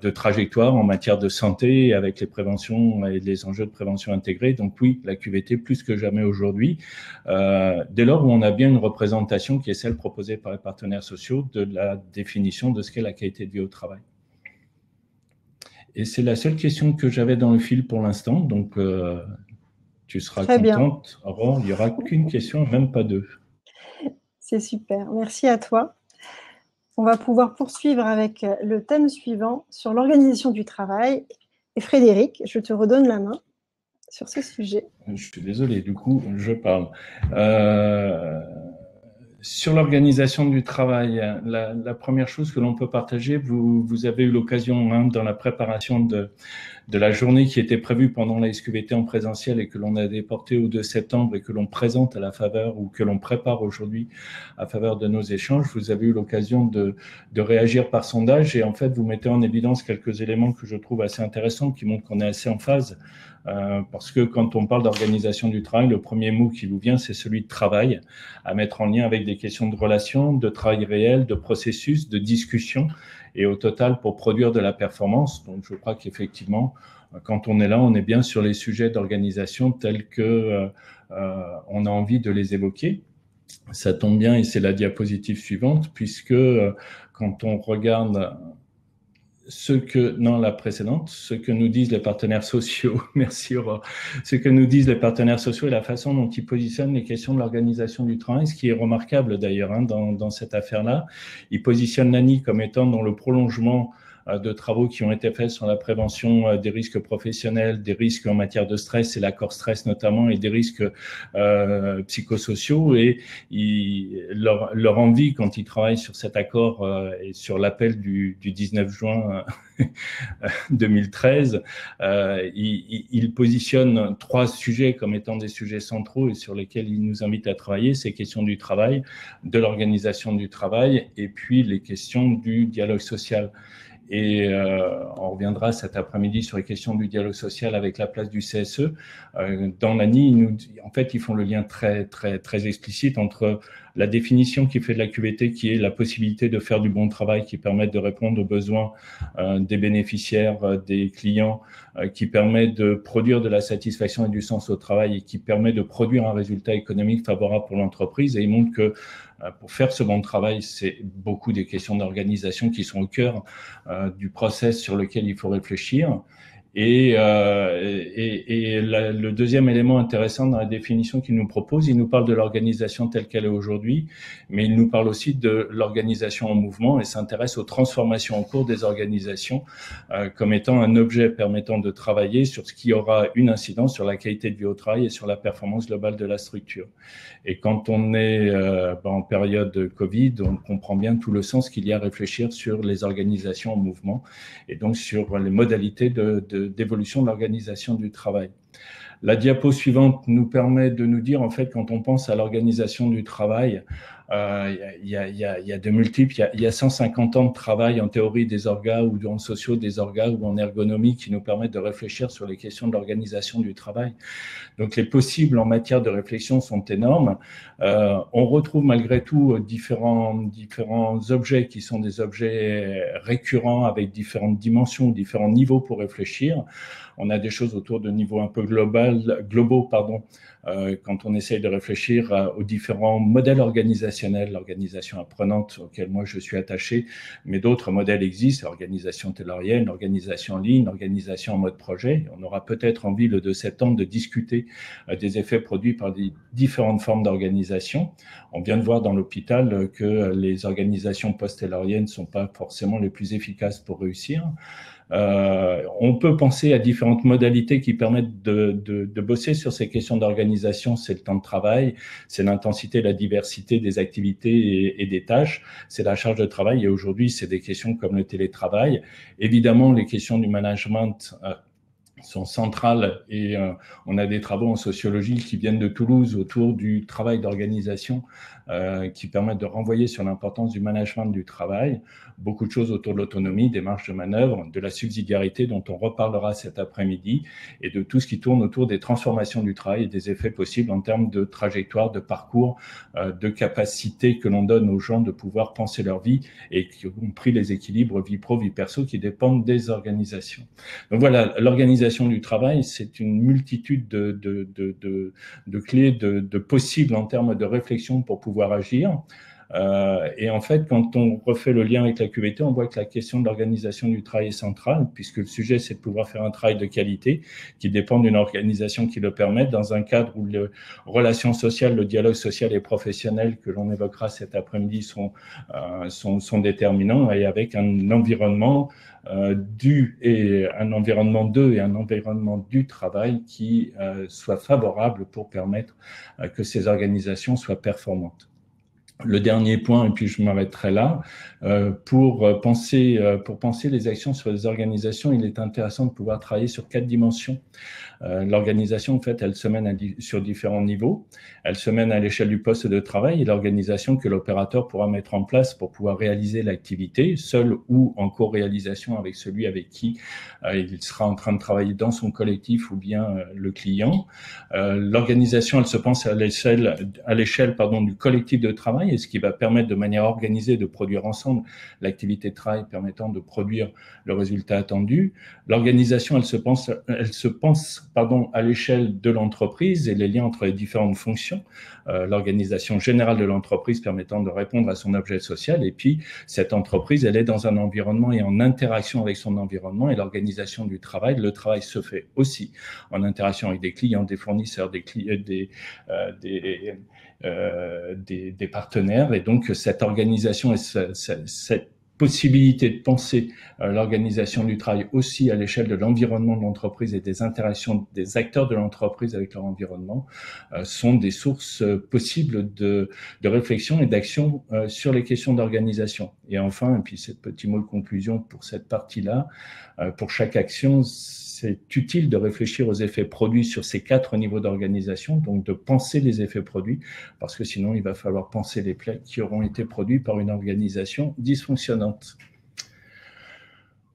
trajectoire, en matière de santé, avec les préventions et les enjeux de prévention intégrés. Donc oui, la QVT plus que jamais aujourd'hui, dès lors où on a bien une représentation qui est celle proposée par les partenaires sociaux de la définition de ce qu'est la qualité de vie au travail. Et c'est la seule question que j'avais dans le fil pour l'instant, donc tu seras Très contente. Aurore, il n'y aura qu'une question, même pas 2. C'est super, merci à toi. On va pouvoir poursuivre avec le thème suivant sur l'organisation du travail. Et Frédéric, je te redonne la main. sur ce sujet. Je suis désolé, du coup, je parle. Sur l'organisation du travail, la première chose que l'on peut partager, vous avez eu l'occasion dans la préparation de la journée qui était prévue pendant la SQVT en présentiel et que l'on a déportée au 2 septembre et que l'on présente à la faveur ou que l'on prépare aujourd'hui à faveur de nos échanges, vous avez eu l'occasion de réagir par sondage et en fait vous mettez en évidence quelques éléments que je trouve assez intéressants qui montrent qu'on est assez en phase parce que quand on parle d'organisation du travail, le premier mot qui vous vient c'est celui de travail à mettre en lien avec des questions de relations, de travail réel, de processus, de discussion et au total pour produire de la performance. Donc je crois qu'effectivement, quand on est là, on est bien sur les sujets d'organisation tels que on a envie de les évoquer. Ça tombe bien et c'est la diapositive suivante puisque quand on regarde la précédente, ce que nous disent les partenaires sociaux, merci Aurore, ce que nous disent les partenaires sociaux et la façon dont ils positionnent les questions de l'organisation du travail, ce qui est remarquable d'ailleurs dans cette affaire-là. Ils positionnent l'ANI comme étant dans le prolongement de travaux qui ont été faits sur la prévention des risques professionnels, des risques en matière de stress et l'accord stress notamment, et des risques psychosociaux. Et leur envie, quand ils travaillent sur cet accord et sur l'appel du 19 juin 2013, ils positionnent 3 sujets comme étant des sujets centraux et sur lesquels ils nous invitent à travailler, ces questions du travail, de l'organisation du travail et puis les questions du dialogue social. Et on reviendra cet après-midi sur les questions du dialogue social avec la place du CSE. Dans l'ANI, en fait, ils font le lien très explicite entre la définition qui fait de la QVT, qui est la possibilité de faire du bon travail, qui permet de répondre aux besoins des bénéficiaires, des clients, qui permet de produire de la satisfaction et du sens au travail et qui permet de produire un résultat économique favorable pour l'entreprise. Et il montre que pour faire ce bon travail, c'est beaucoup des questions d'organisation qui sont au cœur du process sur lequel il faut réfléchir. Et le deuxième élément intéressant dans la définition qu'il nous propose, il nous parle de l'organisation telle qu'elle est aujourd'hui, mais il nous parle aussi de l'organisation en mouvement et s'intéresse aux transformations en cours des organisations comme étant un objet permettant de travailler sur ce qui aura une incidence sur la qualité de vie au travail et sur la performance globale de la structure. Et quand on est en période de Covid, on comprend bien tout le sens qu'il y a à réfléchir sur les organisations en mouvement et donc sur les modalités d'évolution de l'organisation du travail. La diapo suivante nous permet de nous dire, en fait, quand on pense à l'organisation du travail, il y a de multiples, il y a 150 ans de travail en théorie des orgas ou en sociaux des orgas ou en ergonomie qui nous permettent de réfléchir sur les questions de l'organisation du travail. Donc les possibles en matière de réflexion sont énormes. On retrouve malgré tout différents objets qui sont des objets récurrents avec différentes dimensions, différents niveaux pour réfléchir. On a des choses autour de niveaux un peu globaux, quand on essaye de réfléchir aux différents modèles organisationnels, l'organisation apprenante auquel moi je suis attaché, mais d'autres modèles existent, l'organisation taylorienne, l'organisation en ligne, l'organisation en mode projet. On aura peut-être envie le 2 septembre de discuter des effets produits par les différentes formes d'organisation. On vient de voir dans l'hôpital que les organisations post-tayloriennes ne sont pas forcément les plus efficaces pour réussir. On peut penser à différentes modalités qui permettent de bosser sur ces questions d'organisation. C'est le temps de travail, c'est l'intensité, la diversité des activités et des tâches, c'est la charge de travail. Et aujourd'hui, c'est des questions comme le télétravail. Évidemment, les questions du management sont centrales et on a des travaux en sociologie qui viennent de Toulouse autour du travail d'organisation qui permettent de renvoyer sur l'importance du management du travail. Beaucoup de choses autour de l'autonomie, des marges de manœuvre, de la subsidiarité dont on reparlera cet après-midi et de tout ce qui tourne autour des transformations du travail et des effets possibles en termes de trajectoire, de parcours, de capacité que l'on donne aux gens de pouvoir penser leur vie et y compris les équilibres vie pro, vie perso qui dépendent des organisations. Donc voilà, l'organisation du travail, c'est une multitude de clés, de possibles en termes de réflexion pour pouvoir agir. Et en fait, quand on refait le lien avec la QVT, on voit que la question de l'organisation du travail est centrale, puisque le sujet, c'est de pouvoir faire un travail de qualité qui dépend d'une organisation qui le permette, dans un cadre où les relations sociales, le dialogue social et professionnel que l'on évoquera cet après-midi sont déterminants, et avec un environnement et un environnement et un environnement du travail qui soit favorable pour permettre que ces organisations soient performantes. Le dernier point, et puis je m'arrêterai là, pour penser les actions sur les organisations, il est intéressant de pouvoir travailler sur 4 dimensions. L'organisation, en fait, elle se mène sur différents niveaux. Elle se mène à l'échelle du poste de travail et l'organisation que l'opérateur pourra mettre en place pour pouvoir réaliser l'activité, seul ou en co-réalisation avec celui avec qui il sera en train de travailler dans son collectif ou bien le client. L'organisation, elle se pense à l'échelle du collectif de travail, et ce qui va permettre de manière organisée de produire ensemble l'activité de travail permettant de produire le résultat attendu. L'organisation, elle se pense à l'échelle de l'entreprise et les liens entre les différentes fonctions. L'organisation générale de l'entreprise permettant de répondre à son objet social. Et puis, cette entreprise, elle est dans un environnement et en interaction avec son environnement. Et l'organisation du travail, le travail se fait aussi en interaction avec des clients, des fournisseurs, des partenaires. Et donc, cette organisation et cette possibilité de penser l'organisation du travail aussi à l'échelle de l'environnement de l'entreprise et des interactions des acteurs de l'entreprise avec leur environnement sont des sources possibles de réflexion et d'action sur les questions d'organisation. Et enfin, et puis ce petit mot de conclusion pour cette partie-là, pour chaque action, c'est utile de réfléchir aux effets produits sur ces 4 niveaux d'organisation, donc de penser les effets produits, parce que sinon il va falloir penser les plaies qui auront été produits par une organisation dysfonctionnante.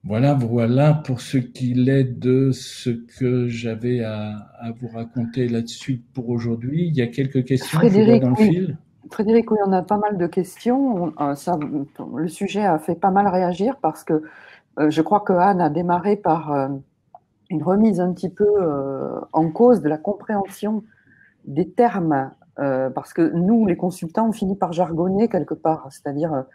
Voilà pour ce qu'il est de ce que j'avais à vous raconter là-dessus pour aujourd'hui. Il y a quelques questions, Frédéric, dans le fil. Frédéric, oui, on a pas mal de questions. Le sujet a fait pas mal réagir parce que je crois que Anne a démarré par une remise un petit peu en cause de la compréhension des termes, parce que nous, les consultants, on finit par jargonner quelque part, c'est-à-dire,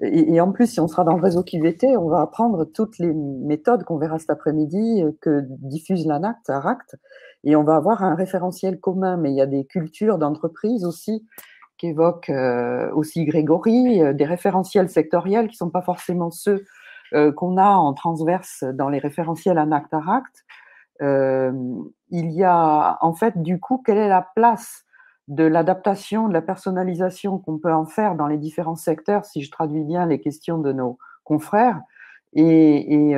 et en plus, si on sera dans le réseau QVT, on va apprendre toutes les méthodes qu'on verra cet après-midi que diffuse l'ANACT, ARACT, et on va avoir un référentiel commun, mais il y a des cultures d'entreprise aussi qu'évoque aussi Grégory, des référentiels sectoriels qui ne sont pas forcément ceux qu'on a en transverse dans les référentiels ANACT, ARACT. Il y a en fait du coup quelle est la place de l'adaptation, de la personnalisation qu'on peut en faire dans les différents secteurs, si je traduis bien les questions de nos confrères, et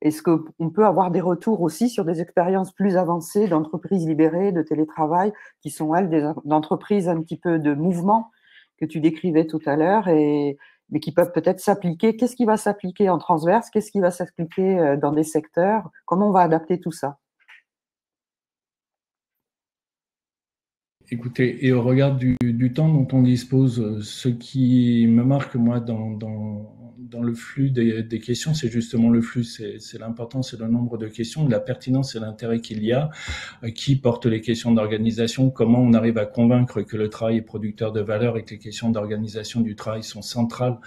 est-ce qu'on peut avoir des retours aussi sur des expériences plus avancées d'entreprises libérées, de télétravail, qui sont elles des entreprises un petit peu de mouvement que tu décrivais tout à l'heure, mais qui peuvent peut-être s'appliquer. Qu'est-ce qui va s'appliquer en transverse? Qu'est-ce qui va s'appliquer dans des secteurs? Comment on va adapter tout ça? Écoutez, et au regard du temps dont on dispose, ce qui me marque, moi, dans le flux des questions, c'est justement le flux, c'est l'importance et le nombre de questions, la pertinence et l'intérêt qu'il y a, qui porte les questions d'organisation, comment on arrive à convaincre que le travail est producteur de valeur et que les questions d'organisation du travail sont centrales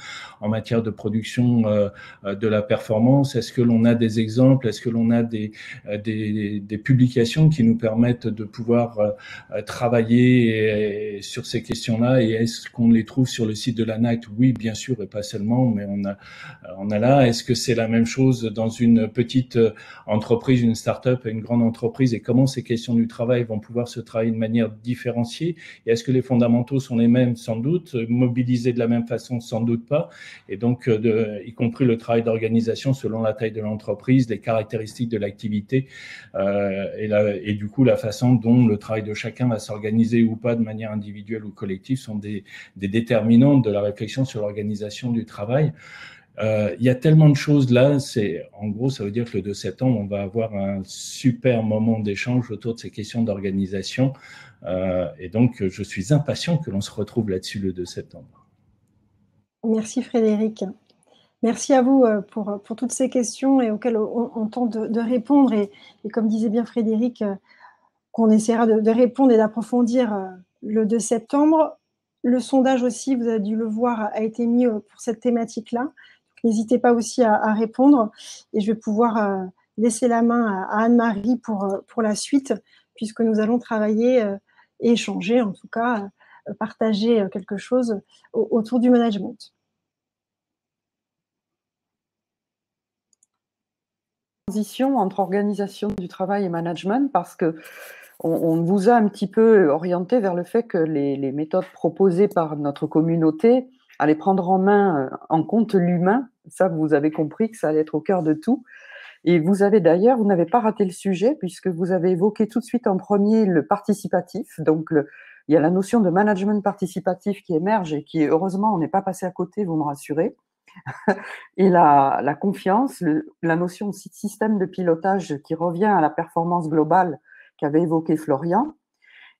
en matière de production de la performance. Est-ce que l'on a des exemples? Est-ce que l'on a des publications qui nous permettent de pouvoir travailler sur ces questions-là, et est-ce qu'on les trouve sur le site de l'ANACT? Oui, bien sûr, et pas seulement, mais on a là. Est-ce que c'est la même chose dans une petite entreprise, une start-up et une grande entreprise, et comment ces questions du travail vont pouvoir se travailler de manière différenciée? Et est-ce que les fondamentaux sont les mêmes? Sans doute. Mobilisés de la même façon? Sans doute pas. Et donc, y compris le travail d'organisation selon la taille de l'entreprise, les caractéristiques de l'activité, et du coup la façon dont le travail de chacun va s'organiser ou pas de manière individuelle ou collective sont des déterminantes de la réflexion sur l'organisation du travail. Il y a tellement de choses là, en gros, ça veut dire que le 2 septembre, on va avoir un super moment d'échange autour de ces questions d'organisation, et donc je suis impatient que l'on se retrouve là-dessus le 2 septembre. Merci Frédéric. Merci à vous pour toutes ces questions et auxquelles on tente de répondre, et comme disait bien Frédéric, qu'on essaiera de répondre et d'approfondir le 2 septembre. Le sondage aussi, vous avez dû le voir, a été mis pour cette thématique-là. N'hésitez pas aussi à répondre et je vais pouvoir laisser la main à Anne-Marie pour la suite, puisque nous allons travailler et échanger, en tout cas, partager quelque chose autour du management. Transition entre organisation du travail et management, parce que on vous a un petit peu orienté vers le fait que les méthodes proposées par notre communauté allaient prendre en main, en compte l'humain. Ça, vous avez compris que ça allait être au cœur de tout. Et vous avez d'ailleurs, vous n'avez pas raté le sujet, puisque vous avez évoqué tout de suite en premier le participatif. Donc, il y a la notion de management participatif qui émerge et qui, heureusement, on n'est pas passé à côté, vous me rassurez. Et la confiance, la notion aussi de système de pilotage qui revient à la performance globale qu'avait évoqué Florian,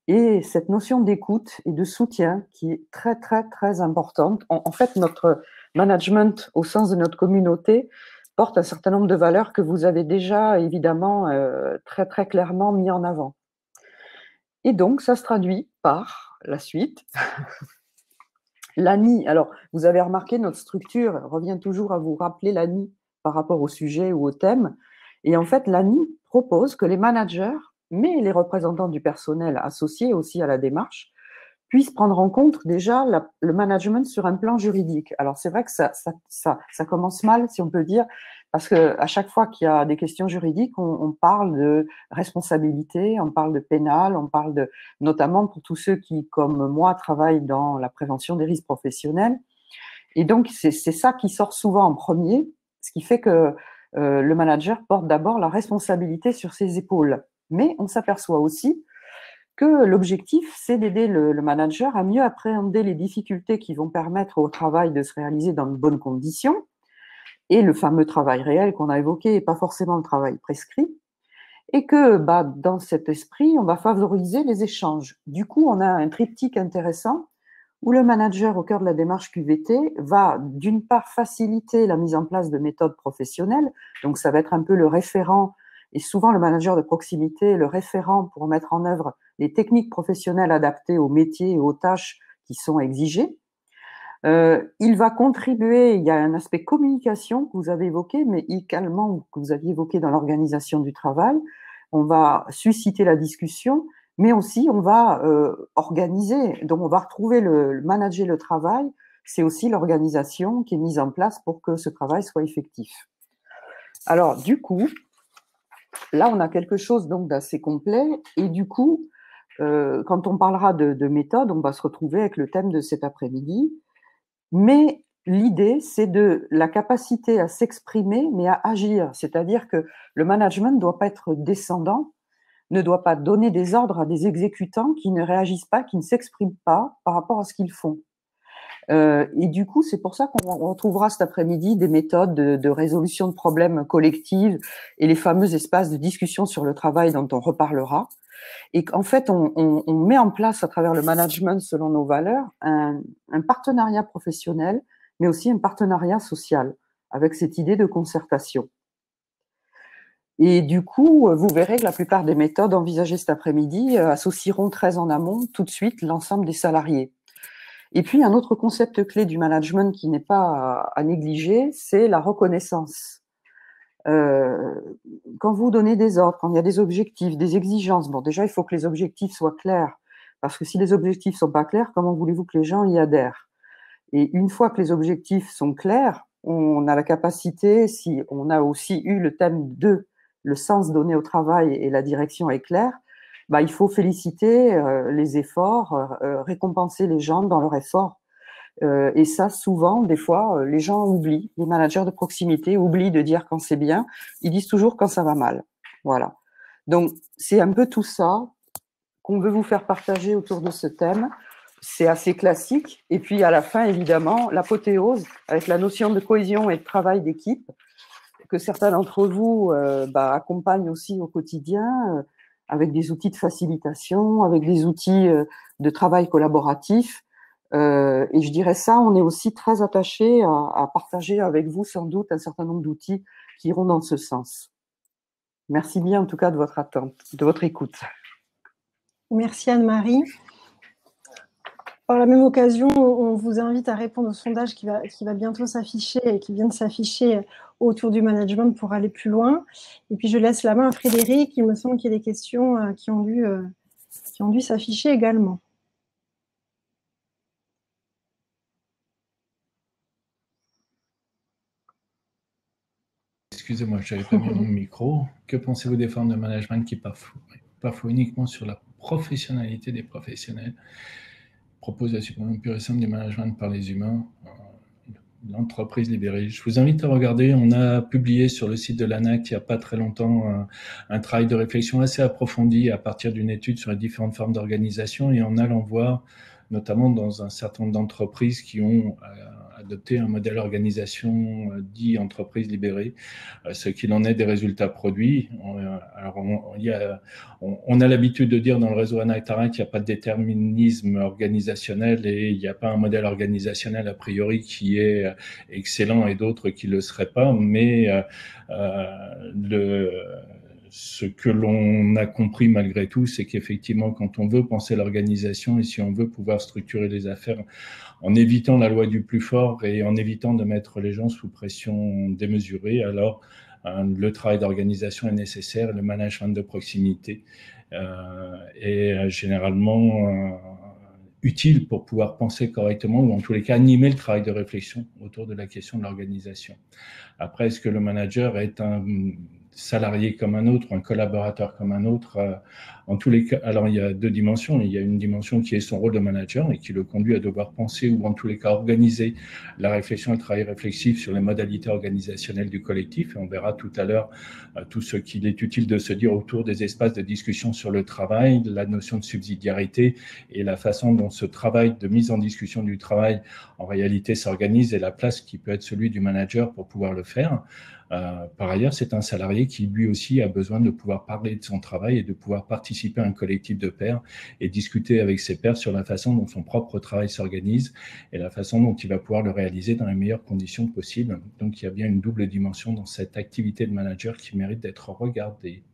et cette notion d'écoute et de soutien qui est très, très, très importante. En fait, notre management, au sens de notre communauté, porte un certain nombre de valeurs que vous avez déjà, évidemment, très, très clairement mis en avant. Et donc, ça se traduit par la suite. L'ANI, alors, vous avez remarqué, notre structure revient toujours à vous rappeler l'ANI par rapport au sujet ou au thème. Et en fait, l'ANI propose que les managers, mais les représentants du personnel associés aussi à la démarche, puissent prendre en compte déjà le management sur un plan juridique. Alors, c'est vrai que ça commence mal, si on peut dire, parce qu'à chaque fois qu'il y a des questions juridiques, on parle de responsabilité, on parle de pénal, on parle de, notamment pour tous ceux qui, comme moi, travaillent dans la prévention des risques professionnels. Et donc, c'est ça qui sort souvent en premier, ce qui fait que le manager porte d'abord la responsabilité sur ses épaules. Mais on s'aperçoit aussi que l'objectif, c'est d'aider le manager à mieux appréhender les difficultés qui vont permettre au travail de se réaliser dans de bonnes conditions, et le fameux travail réel qu'on a évoqué, et pas forcément le travail prescrit, et que dans cet esprit, on va favoriser les échanges. Du coup, on a un triptyque intéressant où le manager, au cœur de la démarche QVT, va d'une part faciliter la mise en place de méthodes professionnelles, donc ça va être un peu le référent, et souvent le manager de proximité, le référent pour mettre en œuvre les techniques professionnelles adaptées aux métiers et aux tâches qui sont exigées. Il va contribuer, il y a un aspect communication que vous avez évoqué, mais également que vous aviez évoqué dans l'organisation du travail. On va susciter la discussion, mais aussi on va organiser, donc on va retrouver le manager le travail, c'est aussi l'organisation qui est mise en place pour que ce travail soit effectif. Alors du coup, là on a quelque chose donc d'assez complet, et du coup, quand on parlera de méthode, on va se retrouver avec le thème de cet après-midi. Mais l'idée, c'est de la capacité à s'exprimer, mais à agir. C'est-à-dire que le management ne doit pas être descendant, ne doit pas donner des ordres à des exécutants qui ne réagissent pas, qui ne s'expriment pas par rapport à ce qu'ils font. Et du coup, c'est pour ça qu'on retrouvera cet après-midi des méthodes de résolution de problèmes collectives et les fameux espaces de discussion sur le travail dont on reparlera. Et qu'en fait, on met en place à travers le management, selon nos valeurs, un partenariat professionnel, mais aussi un partenariat social, avec cette idée de concertation. Et du coup, vous verrez que la plupart des méthodes envisagées cet après-midi associeront très en amont, tout de suite, l'ensemble des salariés. Et puis, un autre concept clé du management qui n'est pas à négliger, c'est la reconnaissance. Quand vous donnez des ordres, quand il y a des objectifs, des exigences, bon, déjà, il faut que les objectifs soient clairs, parce que si les objectifs sont pas clairs, comment voulez-vous que les gens y adhèrent? Et une fois que les objectifs sont clairs, on a la capacité, si on a aussi eu le thème de le sens donné au travail et la direction est claire, il faut féliciter les efforts, récompenser les gens dans leur effort. Et ça, souvent, des fois, les gens oublient, les managers de proximité oublient de dire quand c'est bien, ils disent toujours quand ça va mal. Voilà. Donc, c'est un peu tout ça qu'on veut vous faire partager autour de ce thème. C'est assez classique. Et puis, à la fin, évidemment, l'apothéose avec la notion de cohésion et de travail d'équipe que certains d'entre vous accompagnent aussi au quotidien avec des outils de facilitation, avec des outils de travail collaboratif. Et je dirais ça, on est aussi très attaché à partager avec vous sans doute un certain nombre d'outils qui iront dans ce sens. Merci bien en tout cas de votre attente, de votre écoute. Merci Anne-Marie. Par la même occasion, on vous invite à répondre au sondage qui va bientôt s'afficher et qui vient de s'afficher autour du management pour aller plus loin. Et puis, je laisse la main à Frédéric. Il me semble qu'il y a des questions qui ont dû s'afficher également. Excusez-moi, je n'avais pas mis mon micro. Que pensez-vous des formes de management qui parfois uniquement sur la professionnalité des professionnels, proposent la suppression pure et simple du management par les humains, l'entreprise libérée? Je vous invite à regarder, on a publié sur le site de l'ANAC il n'y a pas très longtemps un travail de réflexion assez approfondi à partir d'une étude sur les différentes formes d'organisation, et en allant voir, notamment dans un certain nombre d'entreprises qui ont adopté un modèle organisation dit entreprise libérée, ce qu'il en est des résultats produits. Alors on a l'habitude de dire dans le réseau ANAC-TARAC qu'il n'y a pas de déterminisme organisationnel et il n'y a pas un modèle organisationnel a priori qui est excellent et d'autres qui ne le seraient pas, mais ce que l'on a compris malgré tout, c'est qu'effectivement, quand on veut penser l'organisation et si on veut pouvoir structurer les affaires en évitant la loi du plus fort et en évitant de mettre les gens sous pression démesurée, alors le travail d'organisation est nécessaire, le management de proximité est généralement utile pour pouvoir penser correctement ou en tous les cas animer le travail de réflexion autour de la question de l'organisation. Après, est-ce que le manager est un salarié comme un autre, un collaborateur comme un autre? En tous les cas, alors il y a deux dimensions. Il y a une dimension qui est son rôle de manager et qui le conduit à devoir penser ou en tous les cas organiser la réflexion et le travail réflexif sur les modalités organisationnelles du collectif. Et on verra tout à l'heure tout ce qu'il est utile de se dire autour des espaces de discussion sur le travail, la notion de subsidiarité et la façon dont ce travail de mise en discussion du travail en réalité s'organise et la place qui peut être celui du manager pour pouvoir le faire. Par ailleurs, c'est un salarié qui lui aussi a besoin de pouvoir parler de son travail et de pouvoir participer à un collectif de pairs et discuter avec ses pairs sur la façon dont son propre travail s'organise et la façon dont il va pouvoir le réaliser dans les meilleures conditions possibles. Donc, il y a bien une double dimension dans cette activité de manager qui mérite d'être regardée.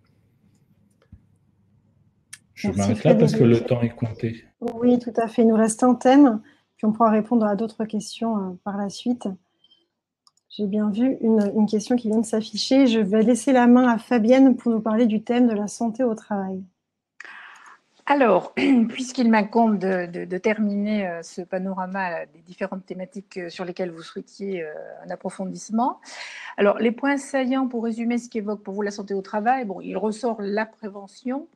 Je m'arrête là parce que le temps est compté. Oui, tout à fait. Il nous reste un thème, puis on pourra répondre à d'autres questions par la suite. J'ai bien vu une question qui vient de s'afficher. Je vais laisser la main à Fabienne pour nous parler du thème de la santé au travail. Alors, puisqu'il m'incombe de terminer ce panorama des différentes thématiques sur lesquelles vous souhaitiez un approfondissement, alors les points saillants pour résumer ce qu'évoque pour vous la santé au travail, bon, il ressort la prévention.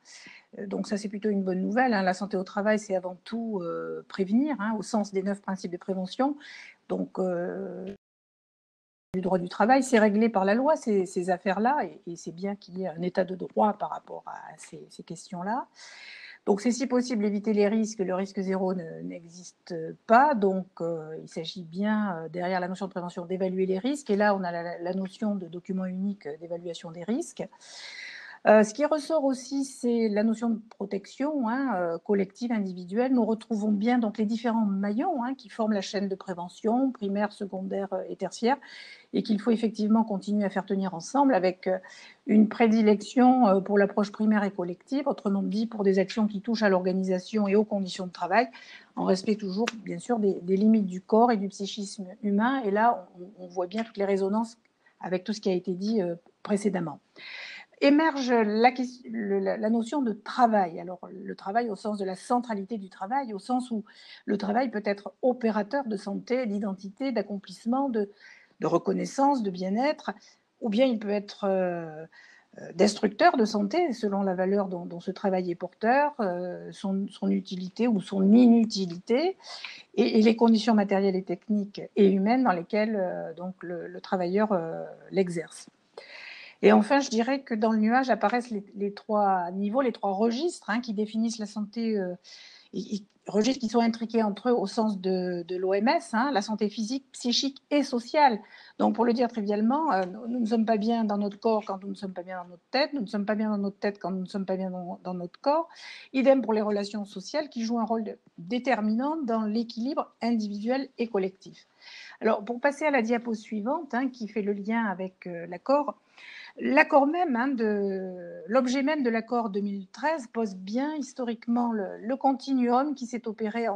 Donc ça, c'est plutôt une bonne nouvelle. Hein. La santé au travail, c'est avant tout prévenir, hein, au sens des 9 principes de prévention. Donc, le droit du travail, c'est réglé par la loi, ces affaires-là, et c'est bien qu'il y ait un état de droit par rapport à ces questions-là. Donc, c'est si possible éviter les risques. Le risque zéro n'existe pas. Donc, il s'agit bien, derrière la notion de prévention, d'évaluer les risques. Et là, on a la notion de document unique d'évaluation des risques. Ce qui ressort aussi, c'est la notion de protection collective, individuelle. Nous retrouvons bien donc les différents maillons qui forment la chaîne de prévention, primaire, secondaire et tertiaire, et qu'il faut effectivement continuer à faire tenir ensemble avec une prédilection pour l'approche primaire et collective, autrement dit pour des actions qui touchent à l'organisation et aux conditions de travail, en respect toujours, bien sûr, des limites du corps et du psychisme humain. Et là, on voit bien toutes les résonances avec tout ce qui a été dit précédemment. Émerge la notion de travail. Alors, le travail au sens de la centralité du travail, au sens où le travail peut être opérateur de santé, d'identité, d'accomplissement, de reconnaissance, de bien-être, ou bien il peut être destructeur de santé, selon la valeur dont ce travail est porteur, son utilité ou son inutilité, et les conditions matérielles et techniques et humaines dans lesquelles donc le travailleur l'exerce. Et enfin, je dirais que dans le nuage apparaissent les trois niveaux, les trois registres qui définissent la santé, registres qui sont intriqués entre eux au sens de l'OMS, la santé physique, psychique et sociale. Donc, pour le dire trivialement, nous ne sommes pas bien dans notre corps quand nous ne sommes pas bien dans notre tête, nous ne sommes pas bien dans notre tête quand nous ne sommes pas bien dans notre corps. Idem pour les relations sociales qui jouent un rôle déterminant dans l'équilibre individuel et collectif. Alors, pour passer à la diapo suivante, qui fait le lien avec l'accord même, l'objet même de l'accord 2013 pose bien historiquement le continuum qui s'est opéré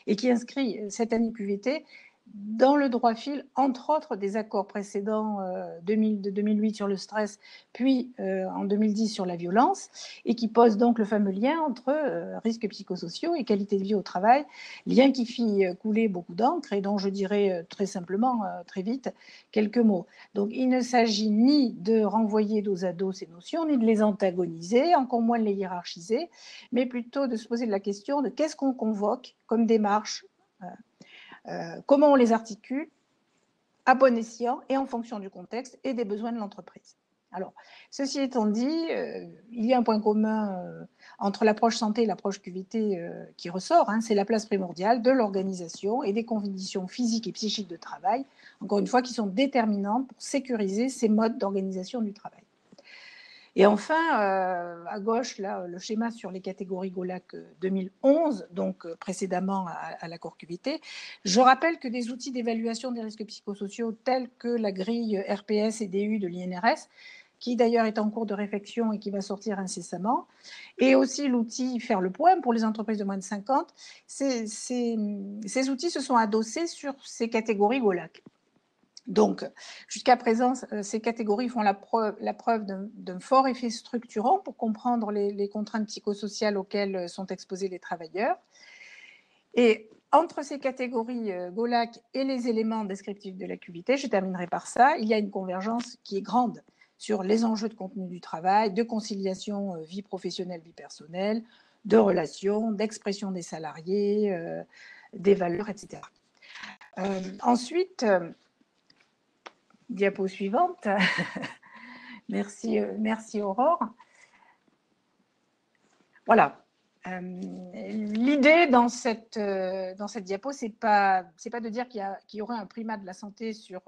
et qui inscrit cette année QVT dans le droit fil, entre autres, des accords précédents de 2008 sur le stress, puis en 2010 sur la violence, et qui pose donc le fameux lien entre risques psychosociaux et qualité de vie au travail, lien qui fit couler beaucoup d'encre et dont je dirais très simplement, très vite, quelques mots. Donc il ne s'agit ni de renvoyer dos à dos ces notions, ni de les antagoniser, encore moins de les hiérarchiser, mais plutôt de se poser la question de qu'est-ce qu'on convoque comme démarche, comment on les articule à bon escient et en fonction du contexte et des besoins de l'entreprise. Alors, ceci étant dit, il y a un point commun entre l'approche santé et l'approche QVT qui ressort, c'est la place primordiale de l'organisation et des conditions physiques et psychiques de travail, encore une fois, qui sont déterminantes pour sécuriser ces modes d'organisation du travail. Et enfin, à gauche, là, le schéma sur les catégories GOLAC 2011, donc précédemment à l'accord QVT. Je rappelle que des outils d'évaluation des risques psychosociaux tels que la grille RPS et DU de l'INRS, qui d'ailleurs est en cours de réflexion et qui va sortir incessamment, et aussi l'outil Faire le point pour les entreprises de moins de 50, ces outils se sont adossés sur ces catégories GOLAC. Donc, jusqu'à présent, ces catégories font la preuve d'un fort effet structurant pour comprendre les contraintes psychosociales auxquelles sont exposés les travailleurs. Et entre ces catégories GOLAC et les éléments descriptifs de la QVT, je terminerai par ça, il y a une convergence qui est grande sur les enjeux de contenu du travail, de conciliation vie professionnelle, vie personnelle, de relations, d'expression des salariés, des valeurs, etc. Ensuite, diapo suivante. Merci Aurore. Voilà. L'idée dans cette diapo, c'est pas de dire qu'il y aurait un primat de la santé sur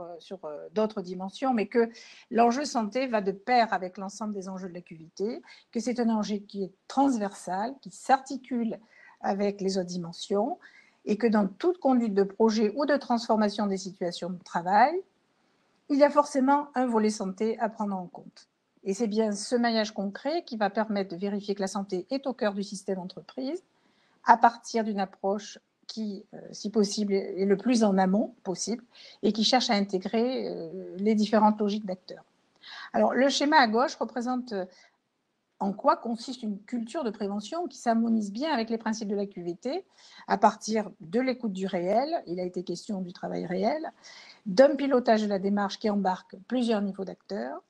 d'autres dimensions, mais que l'enjeu santé va de pair avec l'ensemble des enjeux de la QVT, que c'est un enjeu qui est transversal, qui s'articule avec les autres dimensions, et que dans toute conduite de projet ou de transformation des situations de travail, il y a forcément un volet santé à prendre en compte. Et c'est bien ce maillage concret qui va permettre de vérifier que la santé est au cœur du système entreprise à partir d'une approche qui, si possible, est le plus en amont possible et qui cherche à intégrer les différentes logiques d'acteurs. Alors, le schéma à gauche représente en quoi consiste une culture de prévention qui s'harmonise bien avec les principes de la QVT à partir de l'écoute du réel, il a été question du travail réel, d'un pilotage de la démarche qui embarque plusieurs niveaux d'acteurs,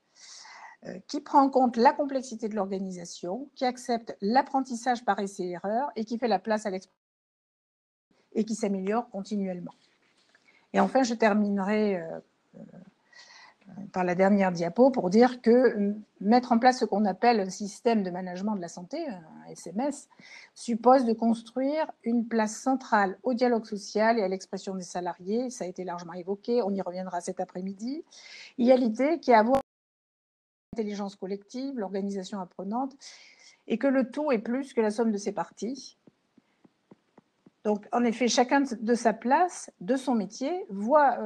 qui prend en compte la complexité de l'organisation, qui accepte l'apprentissage par essai et erreur et qui fait la place à l'expérience et qui s'améliore continuellement. Et enfin, je terminerai par la dernière diapo pour dire que mettre en place ce qu'on appelle un système de management de la santé, un SMS, suppose de construire une place centrale au dialogue social et à l'expression des salariés. Ça a été largement évoqué, on y reviendra cet après-midi. Il y a l'idée qu'il y a à voir l'intelligence collective, l'organisation apprenante, et que le tout est plus que la somme de ses parties. Donc, en effet, chacun de sa place, de son métier, voit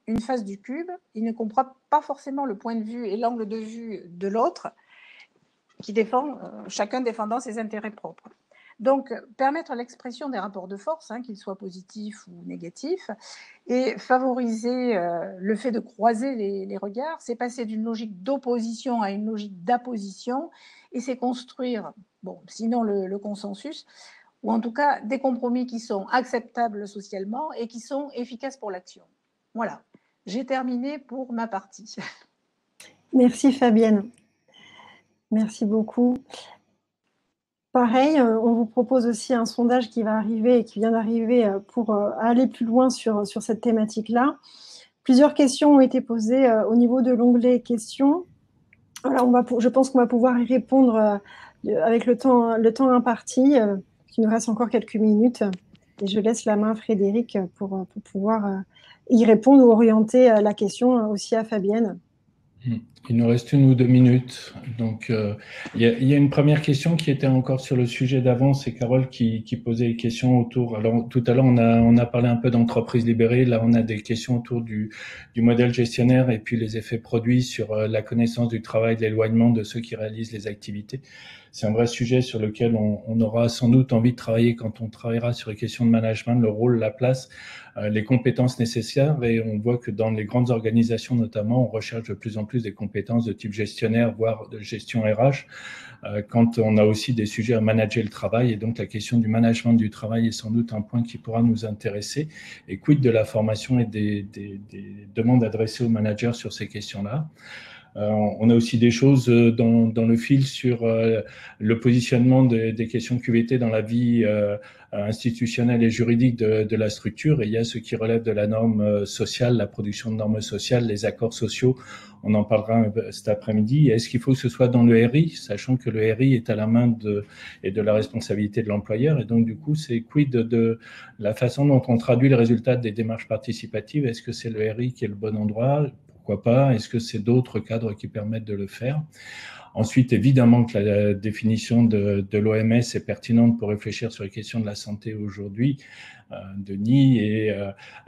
une face du cube. Il ne comprend pas forcément le point de vue et l'angle de vue de l'autre, qui défend, chacun défendant ses intérêts propres. Donc, permettre l'expression des rapports de force, qu'ils soient positifs ou négatifs, et favoriser le fait de croiser les regards, c'est passer d'une logique d'opposition à une logique d'apposition, et c'est construire, sinon le consensus, ou en tout cas des compromis qui sont acceptables socialement et qui sont efficaces pour l'action. Voilà, j'ai terminé pour ma partie. Merci Fabienne. Merci beaucoup. Pareil, on vous propose aussi un sondage qui va arriver et qui vient d'arriver pour aller plus loin sur cette thématique-là. Plusieurs questions ont été posées au niveau de l'onglet questions. Alors, je pense qu'on va pouvoir y répondre avec le temps imparti. Il nous reste encore quelques minutes. Et je laisse la main à Frédéric pour pouvoir y répondre ou orienter la question aussi à Fabienne. Il nous reste 1 ou 2 minutes. Donc, il y a une première question qui était encore sur le sujet d'avant. C'est Carole qui posait des questions autour. Alors, tout à l'heure, on a parlé un peu d'entreprises libérées. Là, on a des questions autour du modèle gestionnaire et puis les effets produits sur la connaissance du travail, l'éloignement de ceux qui réalisent les activités. C'est un vrai sujet sur lequel on aura sans doute envie de travailler quand on travaillera sur les questions de management, le rôle, la place, les compétences nécessaires. Et on voit que dans les grandes organisations notamment, on recherche de plus en plus des compétences de type gestionnaire, voire de gestion RH, quand on a aussi des sujets à manager le travail. Et donc la question du management du travail est sans doute un point qui pourra nous intéresser. Et quid de la formation et des demandes adressées aux managers sur ces questions-là. On a aussi des choses dans le fil sur le positionnement des questions QVT dans la vie institutionnelle et juridique de la structure. Et il y a ce qui relève de la norme sociale, la production de normes sociales, les accords sociaux. On en parlera cet après-midi. Est-ce qu'il faut que ce soit dans le RI, sachant que le RI est à la main de la responsabilité de l'employeur. Et donc, du coup, c'est quid de la façon dont on traduit les résultats des démarches participatives. Est-ce que c'est le RI qui est le bon endroit ? Pourquoi pas? Est-ce que c'est d'autres cadres qui permettent de le faire? Ensuite, évidemment que la définition de l'OMS est pertinente pour réfléchir sur les questions de la santé aujourd'hui, Denis, et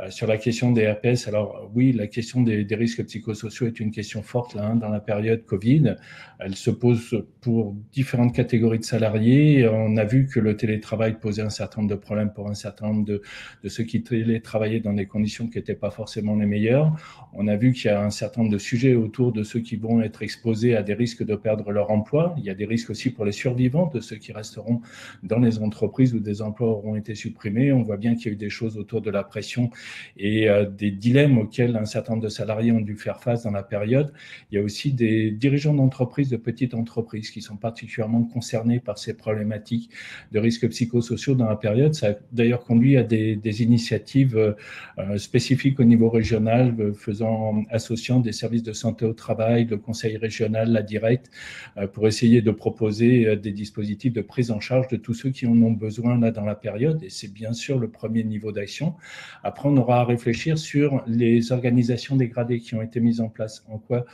sur la question des RPS. Alors oui, la question des risques psychosociaux est une question forte là, dans la période Covid. Elle se pose pour différentes catégories de salariés. On a vu que le télétravail posait un certain nombre de problèmes pour un certain nombre de ceux qui télétravaillaient dans des conditions qui n'étaient pas forcément les meilleures. On a vu qu'il y a un certain nombre de sujets autour de ceux qui vont être exposés à des risques de perdre leur emploi. Il y a des risques aussi pour les survivants, de ceux qui resteront dans les entreprises où des emplois auront été supprimés. On voit bien qu'il y a eu des choses autour de la pression et des dilemmes auxquels un certain nombre de salariés ont dû faire face dans la période. Il y a aussi des dirigeants d'entreprises, de petites entreprises qui sont particulièrement concernés par ces problématiques de risques psychosociaux dans la période. Ça a d'ailleurs conduit à des initiatives spécifiques au niveau régional, associant des services de santé au travail, le conseil régional, la directe, pour essayer de proposer des dispositifs de prise en charge de tous ceux qui en ont besoin là dans la période. Et c'est bien sûr le premier niveau d'action. Après, on aura à réfléchir sur les organisations dégradées qui ont été mises en place. En quoi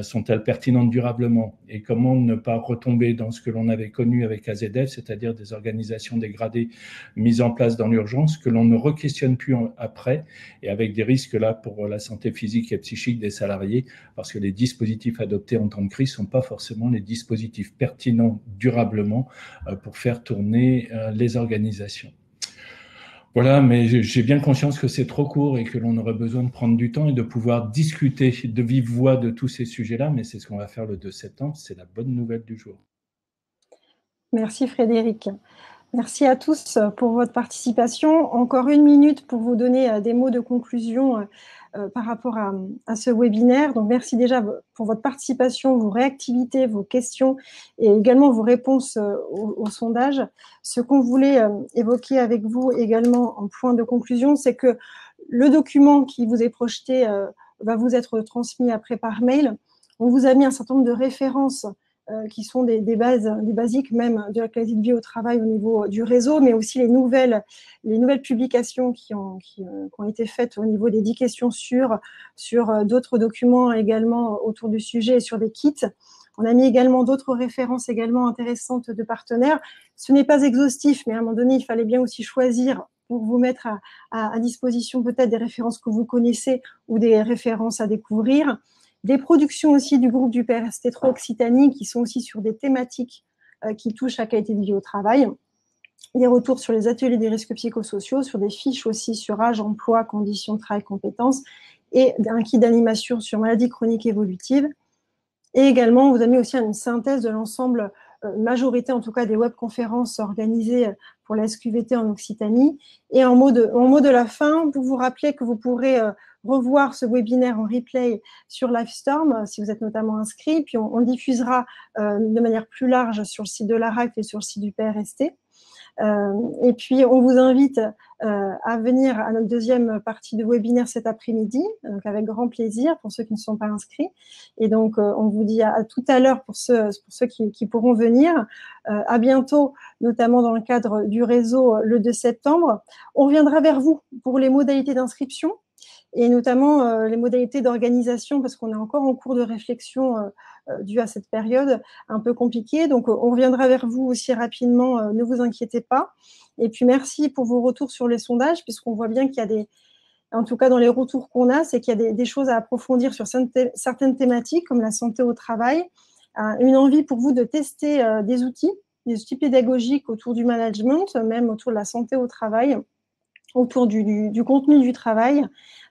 sont-elles pertinentes durablement? Et comment ne pas retomber dans ce que l'on avait connu avec AZF, c'est-à-dire des organisations dégradées mises en place dans l'urgence, que l'on ne re-questionne plus après, et avec des risques là pour la santé physique et psychique des salariés, parce que les dispositifs adoptés en temps de crise ne sont pas forcément les dispositifs pertinents durablement pour faire tourner les organisations. Voilà, mais j'ai bien conscience que c'est trop court et que l'on aurait besoin de prendre du temps et de pouvoir discuter de vive voix de tous ces sujets-là, mais c'est ce qu'on va faire le 2 septembre, c'est la bonne nouvelle du jour. Merci Frédéric. Merci à tous pour votre participation. Encore 1 minute pour vous donner des mots de conclusion par rapport à ce webinaire. Donc, merci déjà pour votre participation, vos réactivités, vos questions et également vos réponses au sondage. Ce qu'on voulait évoquer avec vous également en point de conclusion, c'est que le document qui vous est projeté va vous être transmis après par mail. On vous a mis un certain nombre de références qui sont des basiques même de la qualité de vie au travail au niveau du réseau, mais aussi les nouvelles publications qui ont été faites au niveau des 10 questions sur d'autres documents également autour du sujet et sur des kits. On a mis également d'autres références également intéressantes de partenaires. Ce n'est pas exhaustif, mais à un moment donné, il fallait bien aussi choisir pour vous mettre à disposition peut-être des références que vous connaissez ou des références à découvrir. Des productions aussi du groupe du PRST3 Occitanie qui sont aussi sur des thématiques qui touchent à la qualité de vie au travail. Des retours sur les ateliers des risques psychosociaux, sur des fiches aussi sur âge, emploi, conditions de travail, compétences, et un kit d'animation sur maladies chroniques évolutives. Et également, on vous a mis aussi une synthèse de l'ensemble, majorité en tout cas, des webconférences organisées pour la SQVT en Occitanie. Et en mot de la fin, pour vous rappeler que vous pourrez revoir ce webinaire en replay sur Livestorm, si vous êtes notamment inscrit, puis on le diffusera de manière plus large sur le site de l'ARAC et sur le site du PRST. Et puis, on vous invite à venir à notre deuxième partie de webinaire cet après-midi, donc avec grand plaisir pour ceux qui ne sont pas inscrits. Et donc, on vous dit à tout à l'heure pour ceux qui pourront venir. À bientôt, notamment dans le cadre du réseau le 2 septembre. On reviendra vers vous pour les modalités d'inscription. et notamment les modalités d'organisation, parce qu'on est encore en cours de réflexion dû à cette période un peu compliquée. Donc, on reviendra vers vous aussi rapidement, ne vous inquiétez pas. Et puis, merci pour vos retours sur les sondages, puisqu'on voit bien qu'il y a des, en tout cas dans les retours qu'on a, c'est qu'il y a des choses à approfondir sur certaines thématiques, comme la santé au travail, une envie pour vous de tester des outils pédagogiques autour du management, même autour de la santé au travail, autour du contenu du travail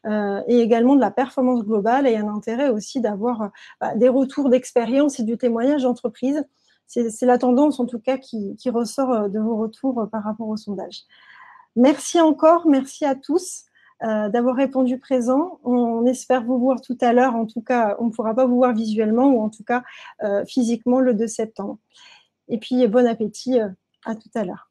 et également de la performance globale, et un intérêt aussi d'avoir des retours d'expérience et du témoignage d'entreprise. C'est la tendance en tout cas qui ressort de vos retours par rapport au sondage. Merci encore, merci à tous d'avoir répondu présent. On espère vous voir tout à l'heure, en tout cas on ne pourra pas vous voir visuellement ou en tout cas physiquement le 2 septembre. Et puis bon appétit, à tout à l'heure.